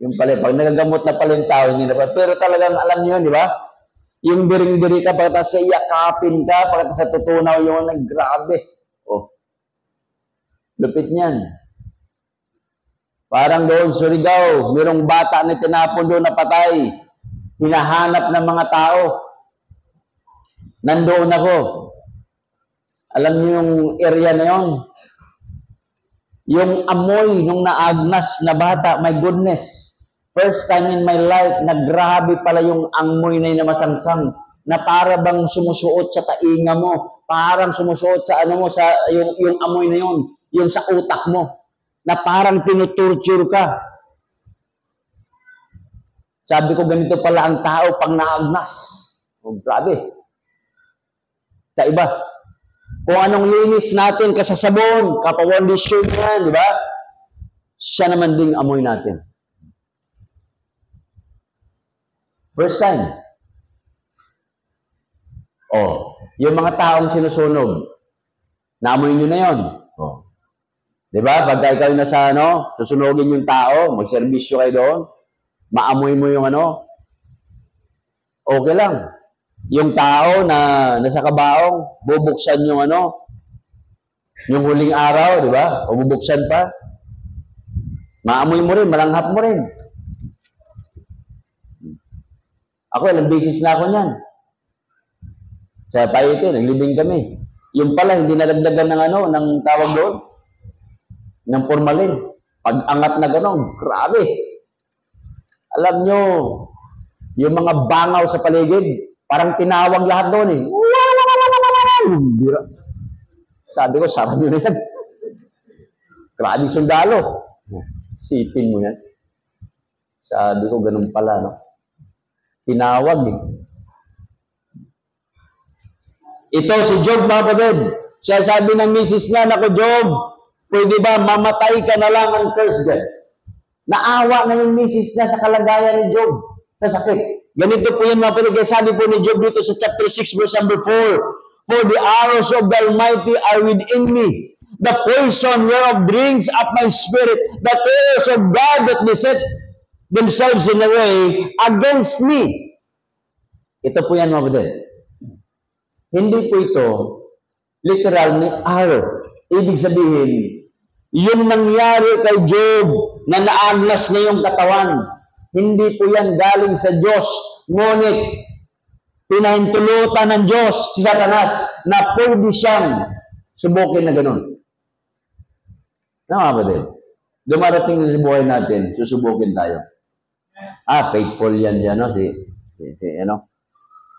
Yung pala, pag nagagamot na pala yung tao, hindi na pa. Pero talagang alam niyo yun, di ba? Yung biring-biri ka, pagkatapos sa iyakapin ka, pagkatapos sa tutunaw yung grabe. Lupit niyan. Parang doon, Surigao, mayroong bata na tinapon doon na patay. Hinahanap ng mga tao. Nandoon ako. Alam niyo yung area na yun? Yung amoy nung naagnas na bata, my goodness. First time in my life, nagrabe pala yung amoy na yun na masangsang. Na para bang sumusuot sa tainga mo. Parang sumusuot sa yung amoy na yun. Yung sa utak mo. Na parang tinutorture ka. Sabi ko, ganito pala ang tao pag naagnas. Grabe. Kaiba. Kung anong linis natin, kasasabon, kapawandisyon yan, di ba? Siya naman ding amoy natin. First time. Yung mga taong sinusunog, naamoy nyo na yun. Di ba? Pagka ikaw yung nasa susunogin yung tao, magserbisyo kayo doon, maamoy mo yung okay lang. Yung tao na nasa kabaong, bubuksan yung yung huling araw, di ba? O bubuksan pa. Maamoy mo rin, malanghap mo rin. Ako, ilang beses na ako niyan. Sa Paite, naglibing kami. Yung pala, hindi nalagdagan ng tawag doon, ng formalin. Pag-angat na gano'n, grabe. Alam nyo, yung mga bangaw sa paligid, parang tinawag lahat doon eh. Sabi ko, sarap yun yan. Grabing sundalo. Sipin mo yan. Sabi ko, ganun pala, no? Tinawag eh. Ito, si Job, mga kapatid. Siya sabi ng misis niya, naku Job, pwede ba mamatay ka na lang ang curse God? Naawa na yung misis niya sa kalagayan ni Job, sa sakit. Ganito po yan mga kapatid. Sabi po ni Job dito sa chapter 6 verse number 4, For the arrows of the Almighty are within me. The poison whereof drinks up my spirit. The terrors of God that beset themselves in a way against me. Ito po yan mga kapatid. Hindi po ito literal ni arrow. Ibig sabihin, yung nangyari kay Job na naagnas na yung katawan, hindi po yan galing sa Diyos. Ngunit, pinahintulutan ng Diyos si Satanas na pwede siyang subukin na ganun. Mga kapatid, dumarating sa buhay natin, susubukin tayo. Faithful yan dyan, no?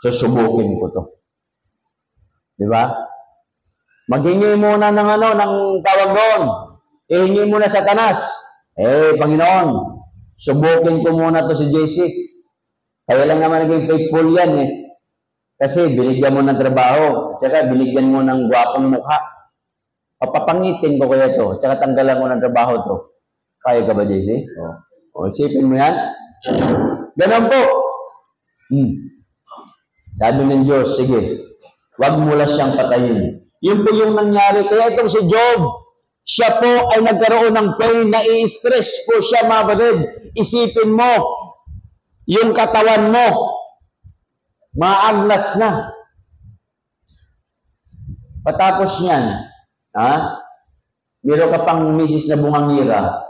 Susubukin ko to. Di ba? Maghingi muna ng ng tawag doon. Ihingi muna sa Satanas. Panginoon, subukin ko muna to si JC. Kaya lang naman naging faithful yan eh. Kasi binigyan mo ng trabaho, tsaka binigyan mo ng gwapong mukha. Papapangitin ko kaya to, tsaka tanggalan mo ng trabaho to. Kaya ka ba, JC? Isipin mo yan. Ganun po. Sabi ng Diyos, sige, wag mo lang siyang patayin. Yun po yung nangyari. Kaya itong si Job, siya po ay nagkaroon ng pain, nai-stress po siya, mga kapatid. Isipin mo, yung katawan mo, maagnas na. Patapos niyan, meron ka pang misis na bungangira,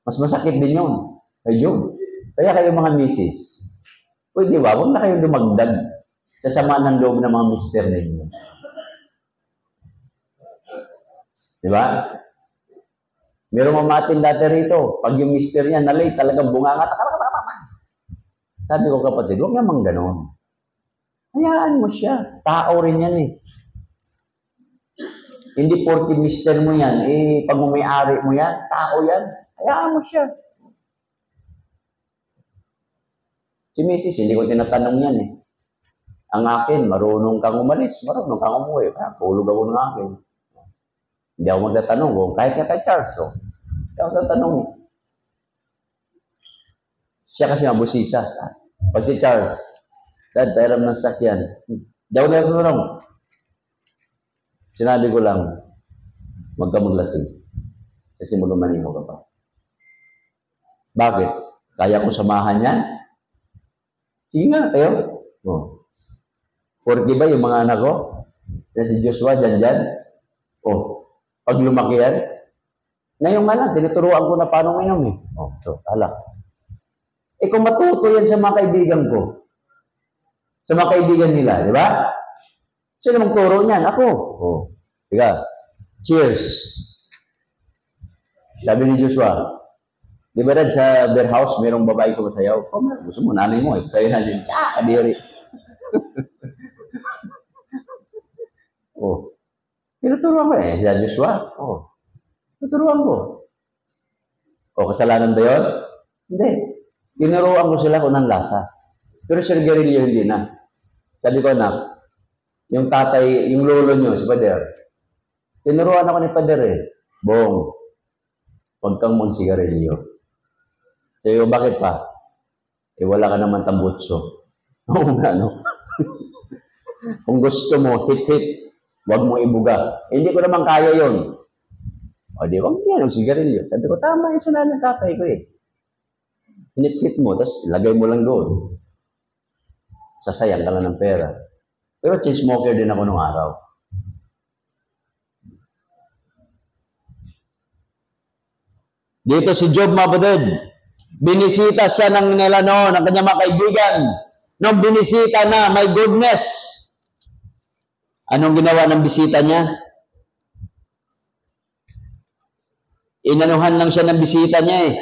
mas masakit din yun kay Job. Kaya kayo mga misis, Pwede ba? Huwag na kayong dumagdag sa sama ng loob ng mga mister ninyo. Di ba? Merong mamatin dati rito. Pag yung mister niya na-late, talagang bunganga. Sabi ko, kapatid, huwag namang ganon. Hayaan mo siya. Tao rin yan eh. Hindi porke mister mo yan, pag may-ari mo yan, tao yan. Hayaan mo siya. Si Mrs., hindi ko tinatanong yan eh. Ang akin, marunong kang umalis, marunong kang umuwi. Tulog ako ng akin. Hindi ako magtatanong kung kahit nga kay Charles. So, hindi ako tatanong eh. Siya kasi mabusisa. Pag si Charles, Dad, pairam ng sakyan. Hindi ako natatanong. Sinabi ko lang, huwag ka maglasing. Kasi magmamaniho ka pa. Bakit? Kaya ko samahan yan? Sige nga, kayo. Oh. Porky ba yung mga anak ko? Na si Joshua, dyan. Oh. Pag lumaki yan, ngayon nga lang, tinuturuan ko na paano minom eh. Oh, so, ala. Kung matuto yan sa mga kaibigan ko, sa mga kaibigan nila, di ba? Sino magturo niyan? Ako. Oh. Tiga. Cheers. Sabi ni Joshua, di ba dad sa bear house, merong babae sumasayaw? Oh, gusto mo, nanay mo eh. Sayo na din. Kadiri. Oh. Tinuturuan ko eh. Si Joshua. Oh. Tinuturuan ko. O, kasalanan ba yun? Hindi. Tinuruan ko sila kung anong lasa. Pero si Garillo hindi na. Sabi ko, anak, yung tatay, yung lolo nyo, si Pader, tinuruan ako ni Pader eh. Bong, huwag kang magsigarilyo. Sabi ko, bakit pa? Wala ka naman tambutso. Oo nga, no? Kung gusto mo, hit-hit, huwag mo ibuga. Hindi ko naman kaya yon. O di, huwag yan ang sigarilyo. Sabi ko, tama yung sinabi ng tatay ko eh. Hit-hit mo, tapos lagay mo lang doon. Sasayang ka lang ng pera. Pero chain smoker din ako nung araw. Dito si Job, mabudod. Binisita siya ng ng kanyang mga kaibigan. Nung binisita na, my goodness. Anong ginawa ng bisita niya? Inanuhan lang siya ng bisita niya eh.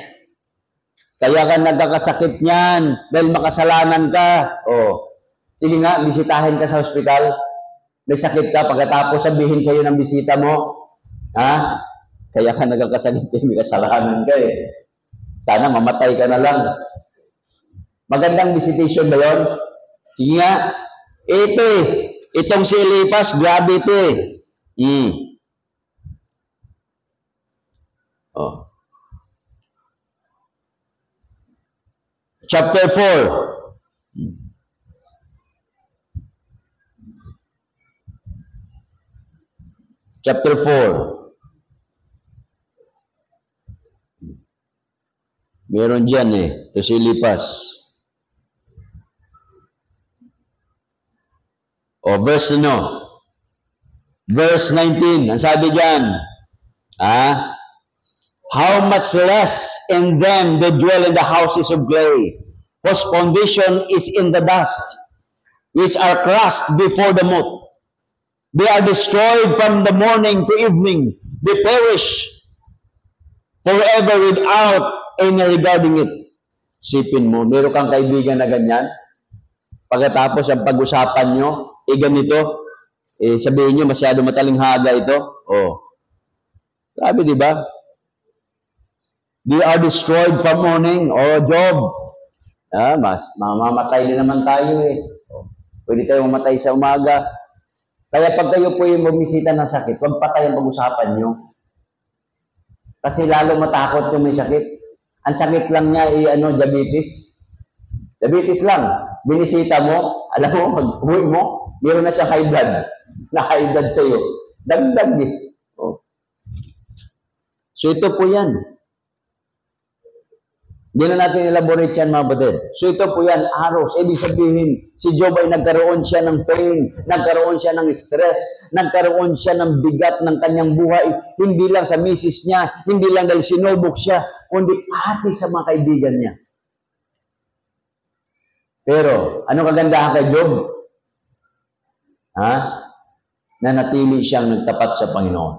Kaya ka nagkakasakit niyan dahil makasalanan ka. Oh. Sige nga, bisitahin ka sa ospital. May sakit ka, pagkatapos sabihin sa iyo ng bisita mo, ha? Kaya ka nagkakasakit, may kasalanan ka eh. Sana mamatay ka na lang. Magandang visitation ba yun? Sige nga. Ito eh. Itong si Elipas, grabe ito eh. Oh. Chapter 4. Chapter 4. Meron dyan eh. Ito si Elipas. O, verse 19. Ang sabi dyan, how much less in them that dwell in the houses of clay, whose foundation is in the dust, which are crushed before the moth. They are destroyed from the morning to evening. They perish forever without any regarding it. Sipin mo, meron kang kaibigan na ganyan. Pagkatapos ang pag-usapan nyo, ganito, sabihin nyo, masyado matalinghaga ito. Oh. Sabi, di ba? They are destroyed from morning. Oh, Job. Mamamatay din naman tayo eh. Pwede tayo mamatay sa umaga. Kaya pag kayo po yung bumisita ng sakit, huwag patay ang pag-usapan nyo. Kasi lalo matakot yung may sakit. Ang sakit lang niya diabetes. Diabetes lang. Binisita mo, alam mo, pag-uwi mo, meron na siyang high blood. Na high blood sa'yo. Dagdag eh. Oh. So ito po yan. Hindi na natin elaborate yan, mga batid. So ito po yan, arrows. Ibig sabihin, si Job ay nagkaroon siya ng pain, nagkaroon siya ng stress, nagkaroon siya ng bigat ng kanyang buhay. Hindi lang sa misis niya, hindi lang dahil sinubok siya, kundi pati sa mga kaibigan niya. Pero, anong kagandahan kay Job? Ha? Nanatili siyang nagtapat sa Panginoon.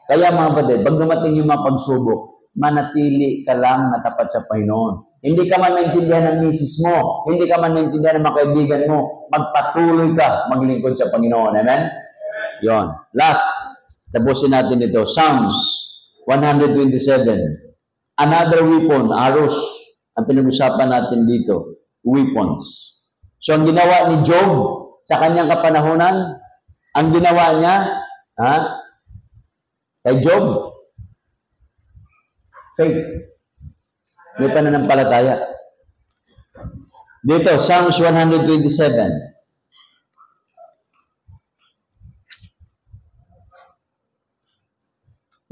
Kaya mga kapatid, pag dumating yung mga pagsubok, manatili ka lang natapat sa Panginoon. Hindi ka man naintindihan ng misis mo, hindi ka man naintindihan ng mga kaibigan mo, magpatuloy ka maglingkod sa Panginoon. Amen? Yon. Last, tapusin natin ito. Psalms 127. Another weapon, arrows, ang pinag-usapan natin dito. Weapons. So, ang ginawa ni Job sa kanyang kapanahonan, ang ginawa niya, kay Job, faith. May pananampalataya. Dito, Psalms 127.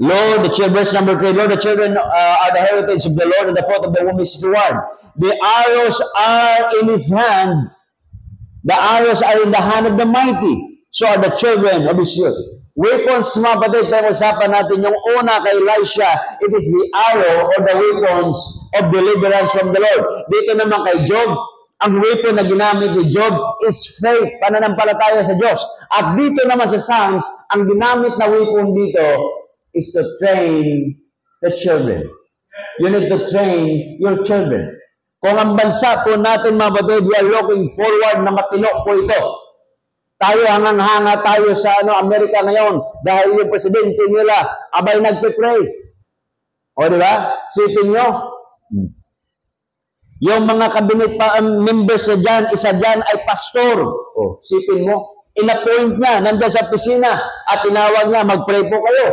Lord, verse number 3, Lord, the children are the heritage of the Lord, and the fruit of the womb is his reward. The arrows are in his hand. The arrows are in the hand of the mighty. So are the children of his youth. Weapons, mga kapatid, pag-usapan natin yung una kay Elisha, it is the arrow or the weapons of deliverance from the Lord. Dito naman kay Job, ang weapon na ginamit ni Job is faith, pananampalataya sa Diyos. At dito naman sa Psalms, ang ginamit na weapon dito is to train the children. You need to train your children. Kung ang bansa po natin, mga kapatid, we are looking forward na matino po ito. Tayo hangang-hanga tayo sa Amerika ngayon dahil yung presidente nila abay nagpe-pray. O di ba? Sipin nyo. Yung mga cabinet members na dyan, isa dyan ay pastor. O, sipin mo. In-appoint niya, nandiyan sa opisina at tinawag niya, mag-pray po kayo.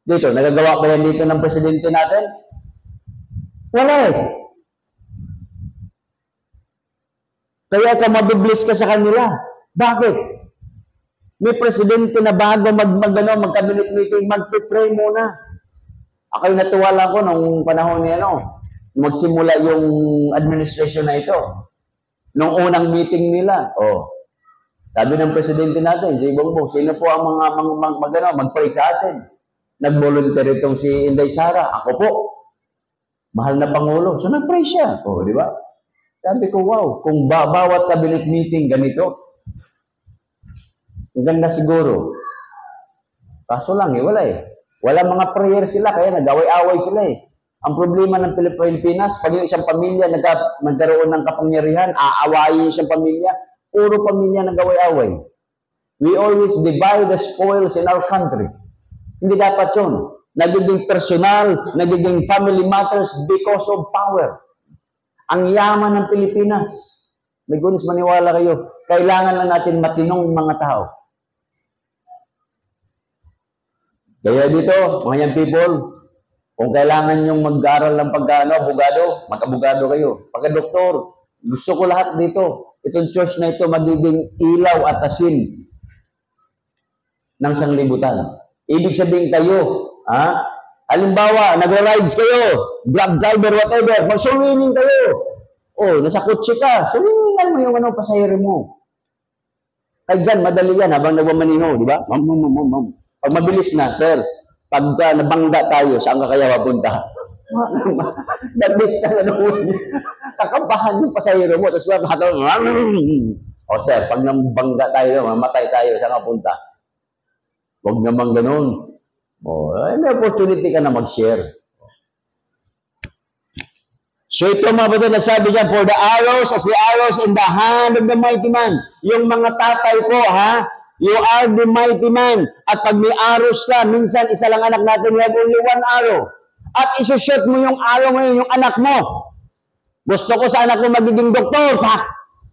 Dito, nagagawa ba yan dito ng presidente natin? Wala eh. Kaya ka mabiblis ka sa kanila. Bakit? May presidente na bago mag-cabinet meeting, mag-pray muna. Ako'y natuwa lang ko nung panahon niya, magsimula yung administration na ito. Nung unang meeting nila, sabi ng presidente natin, si Bongbong, sino po ang mag-pray sa atin? Nag-volunteer itong si Inday Sara. Ako po. Mahal na Pangulo. So, nag-pray siya. Di ba? Sabi ko, wow, kung bawat cabinet meeting ganito, ang ganda siguro. Kaso lang, wala eh. Wala mga prayer sila, kaya nag-away-away sila eh. Ang problema ng Pilipinas, pag yung isang pamilya nagkaroon ng kapangyarihan, aawayin yung isang pamilya, puro pamilya nag-away-away. We always divide the spoils in our country. Hindi dapat yun. Nagiging personal, nagiging family matters because of power. Ang yaman ng Pilipinas. May gunis, maniwala kayo. Kailangan lang natin matinong mga tao. Kaya dito, mga young people, kung kailangan nyong mag-aral ng abogado, mag-abogado kayo. Pagka-doktor, gusto ko lahat dito. Itong church na ito magiging ilaw at asin ng sanglibutan. Ibig sabihin kayo, halimbawa, nagra-rides kayo, grab driver, whatever, mag-swimming kayo. Nasa kutsi ka, swimming mo yung pasahero mo. Kaya dyan, madali yan habang nagmamaniho, di ba? Pag mabilis na, sir, pagka nabangga tayo, saan ka kaya mapunta? Nabis ka na naman. Kakabahan yung pasahero mo, tapos sir, pag nabangga tayo, mamatay tayo, saan ka punta? Huwag naman ganun. May opportunity ka na mag-share. So ito mga kapatid, nasabi dyan, for the arrows as the arrows in the hand of the mighty man. Yung mga tatay po, you are the mighty man. At pag may arrows ka, minsan isa lang anak natin, we have only one arrow. At isushoot mo yung arrow ngayon, yung anak mo. Gusto ko sa anak mo magiging doktor,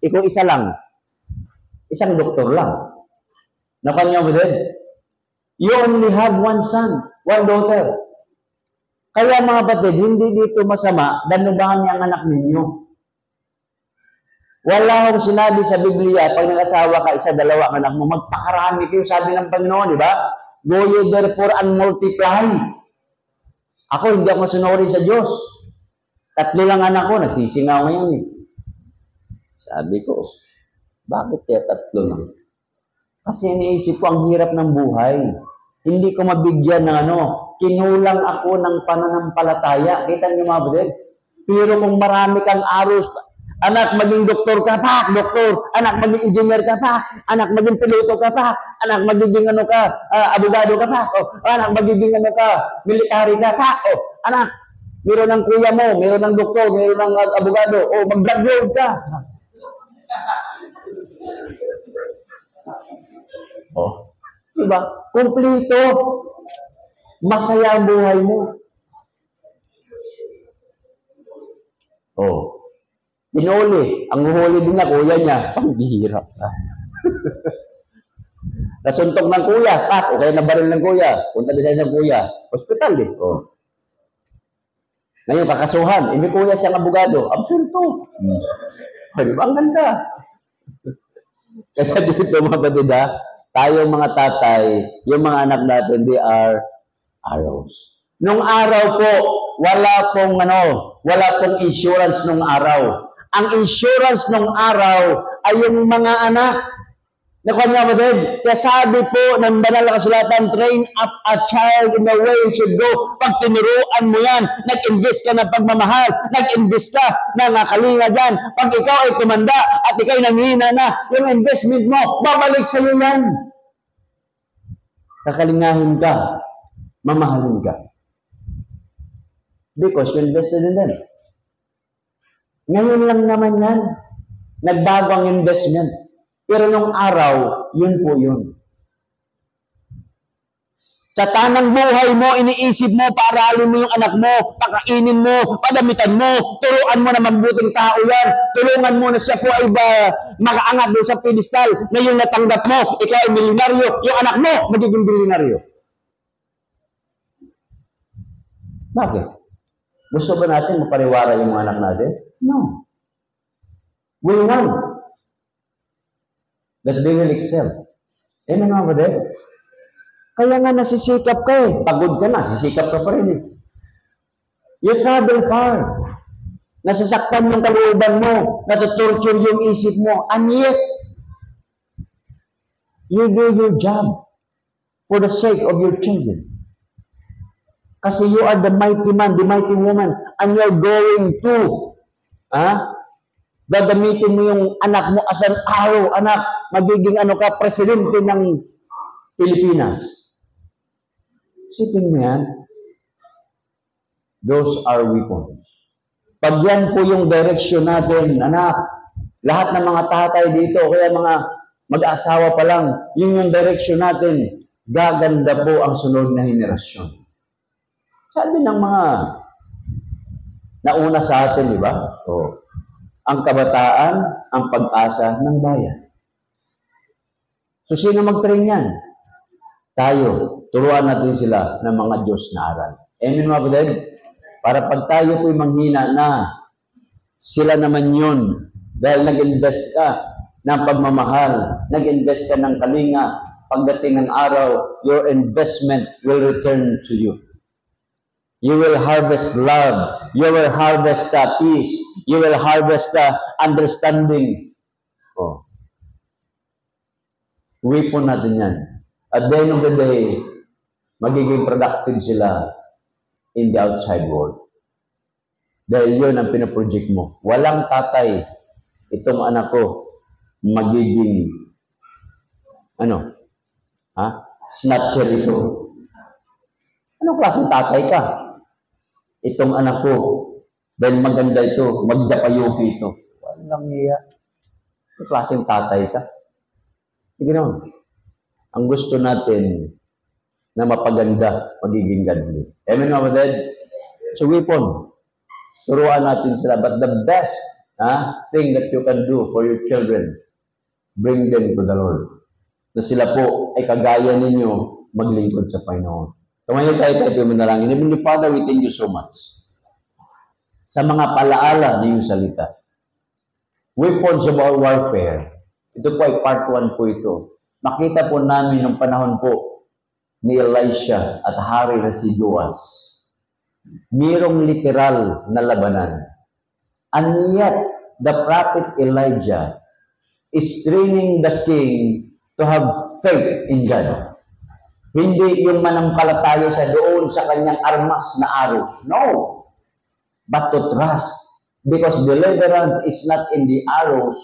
ikaw isa lang. Isang doktor lang. Napanyo mo din? You only have one son, one daughter. Kaya mga kapatid, hindi dito masama, danubahan niya ang anak ninyo. Wala akong sinabi sa Biblia, pag nag-asawa ka, isa, dalawa, anak mo, magpakarami kayo, sabi ng Panginoon, di ba? Go ye therefore and multiply. Ako, hindi ako masunurin sa Diyos. 3 lang anak ko, nagsisingaw ngayon eh. Sabi ko, bakit kaya 3 lang? Kasi iniisip ko, ang hirap ng buhay. Hindi ko mabigyan ng kinulang ako ng pananampalataya. Kita niyo mga kapatid? Pero kung marami kang arrows, Anak, maging doktor ka pa, doktor. Anak, maging engineer ka pa. Anak, maging piloto ka pa. Anak, magiging ano ka, abogado ka pa. O, anak, magiging ano ka, military ka pa. O, anak, meron ng kuya mo, meron ng doktor, meron ng abogado. O, mag-graduate ka. O, diba? Kumplito. Masaya ang buhay mo. O, inuli. Ang uhuli din niya, kuya niya. Pambihirap na. Nasuntok ng kuya. O kaya nabaril ng kuya. Punta din siya sa kuya. Hospital eh. O. Ngayon, kakasuhan. Hindi kuya siyang abogado. Absulto. Di ba? Ang ganda. Kaya dito mga batida, tayong mga tatay, yung mga anak natin, they are arrows. Nung araw po, wala pong insurance nung araw. Ang insurance nung araw ay yung mga anak. Nakuha niya ba din? Kaya sabi po ng banal na kasulatan, train up a child in the way he should go. Pag tinuruan mo yan, nag-invest ka ng pagmamahal, nag-invest ka ng kalinga dyan. Pag ikaw ay tumanda at ikaw ay nanghina na, yung investment mo, babalik sa iyo yan. Kakalingahin ka, mamahalin ka. Because you invested in them. Ngayon lang naman yan. Nagbago ang investment. Pero nung araw, yun po yun. Sa tanang buhay mo, iniisip mo, paaralin mo yung anak mo, pakainin mo, padamitan mo, turuan mo na mabuting tao yan, tulungan mo na siya po ay makaangat doon sa pedestal na yung natanggap mo, ikaw ay milyonaryo, yung anak mo, magiging milyonaryo. Bakit? Gusto ba natin mapariwara yung mga anak natin? No. We want that they will excel. Amen mga kapatid? Kaya nga nasisikap ka eh. Pagod ka na, sisikap ka pa rin eh. You travel far. Nasasaktan yung kalooban mo, natutorture yung isip mo, and yet, you do your job for the sake of your children. Kasi you are the mighty man, the mighty woman, and you're going to, gagamitin mo yung anak mo as an arrow, anak, magiging ka, presidente ng Pilipinas. Isipin mo yan, those are weapons. Pag yan po yung direction natin, anak, lahat ng mga tatay dito, kaya mga mag-asawa pa lang, yun yung direction natin, gaganda po ang sunod na henerasyon. Sabi ng mga nauna sa atin, di ba? O, ang kabataan, ang pag-asa ng bayan. So, sino mag-train yan? Tayo. Turuan natin sila ng mga Diyos na aral. Amen mga kapatid? Para pag tayo po'y manghina na, sila naman yun. Dahil nag-invest ka ng pagmamahal, nag-invest ka ng kalinga, pagdating ng araw, your investment will return to you. You will harvest love. You will harvest peace. You will harvest understanding. Oh. Weapon natin yan. At the end of the day, magiging productive sila in the outside world. Dahil yun ang pinaproject mo. Walang tatay, itong anak ko, magiging, snatcher ito. Anong klaseng tatay ka? Itong anak ko, dahil maganda ito, magdapayuki ito. Walang iya. Anong klaseng tatay ka? Hindi naman. Ang gusto natin na mapaganda, magiging godly. Amen, mga kapatid? So, weapon. Turuan natin sila. But the best thing that you can do for your children, bring them to the Lord. Na sila po ay kagaya ninyo maglingkod sa Panginoon. Tumayo tayo manalangin. Heavenly Father, we thank you so much sa mga palaala ng iyong salita. Weapons of our warfare. Ito po ay part 1 po ito. Makita po namin ng panahon po ni Elisha at Hari na si Joas. Mayroong literal na labanan. And yet, the prophet Elijah is training the king to have faith in God. Hindi yung manampalataya sa doon sa kanyang armas na arrows. No. But to trust Because deliverance is not in the arrows,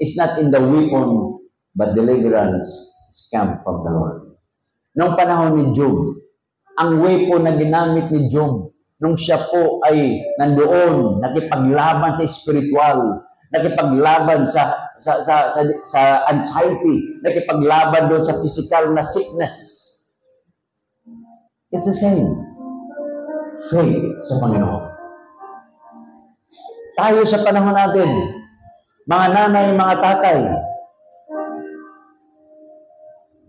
is not in the weapon, but deliverance is come from the Lord. Noong panahon ni Job, ang weapon na ginamit ni Job, nung siya po ay nandoon, nakipaglaban sa spiritual, nakipaglaban sa anxiety, nakipaglaban doon sa physical na sickness. It's the same. Faith sa Panginoon. Tayo sa panahon natin, mga nanay, mga tatay,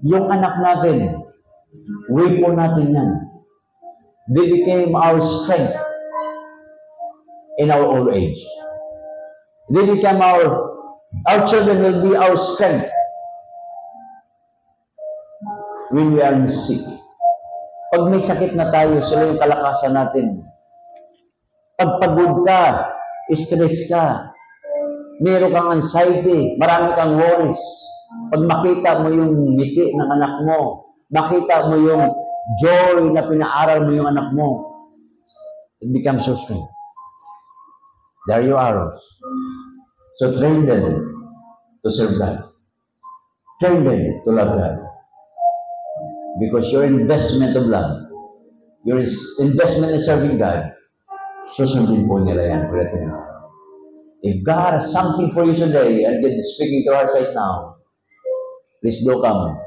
yung anak natin, weapon natin yan. They became our strength in our old age. They become our children will be our strength when we are sick. Pag may sakit na tayo, sila yung kalakasan natin. Pag pagod ka, stress ka, meron kang anxiety, marami kang worries. Pag makita mo yung ngiti ng anak mo, makita mo yung joy na pinaaral mo yung anak mo, it becomes so strength. There are your arrows. So train them to serve God. Train them to love God. Because your investment of love, your investment in serving God, susundin po nila yan. If God has something for you today, and God is speaking to us right now, please do come.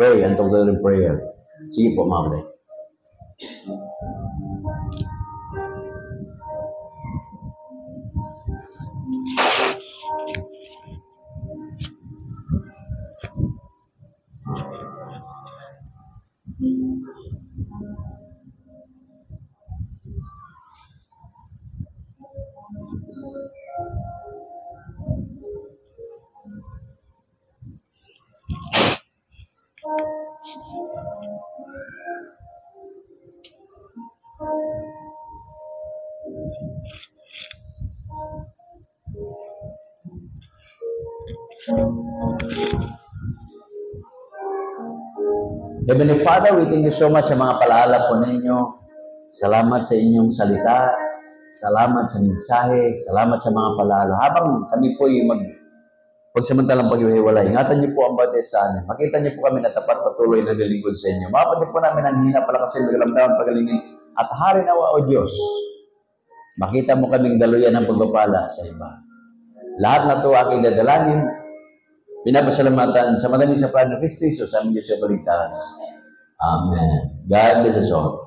Pray and talk to them in prayer. Sige po, mga kapatid. Heavenly Father, we thank you so much sa mga palaala po ninyo. Salamat sa inyong salita. Salamat sa mensahe. Salamat sa mga palaala. Habang kami po yung pagsamantalang paghiwalay, ingatan niyo po ang bawat isa amin. Makita niyo po kami na tapat patuloy na nalingkod sa inyo. Mapatid po namin ang hina, palakasin, nagalamdaman, pagalingin. At hari nawa, O Diyos, makita mo kaming daluyan ng pagpapala sa iba. Lahat na ito aking dadalangin, pinapasalamatan sa madami sa plano Kristo Jesus, sa aming Diyos sa Baligtas. Amen. God bless us all.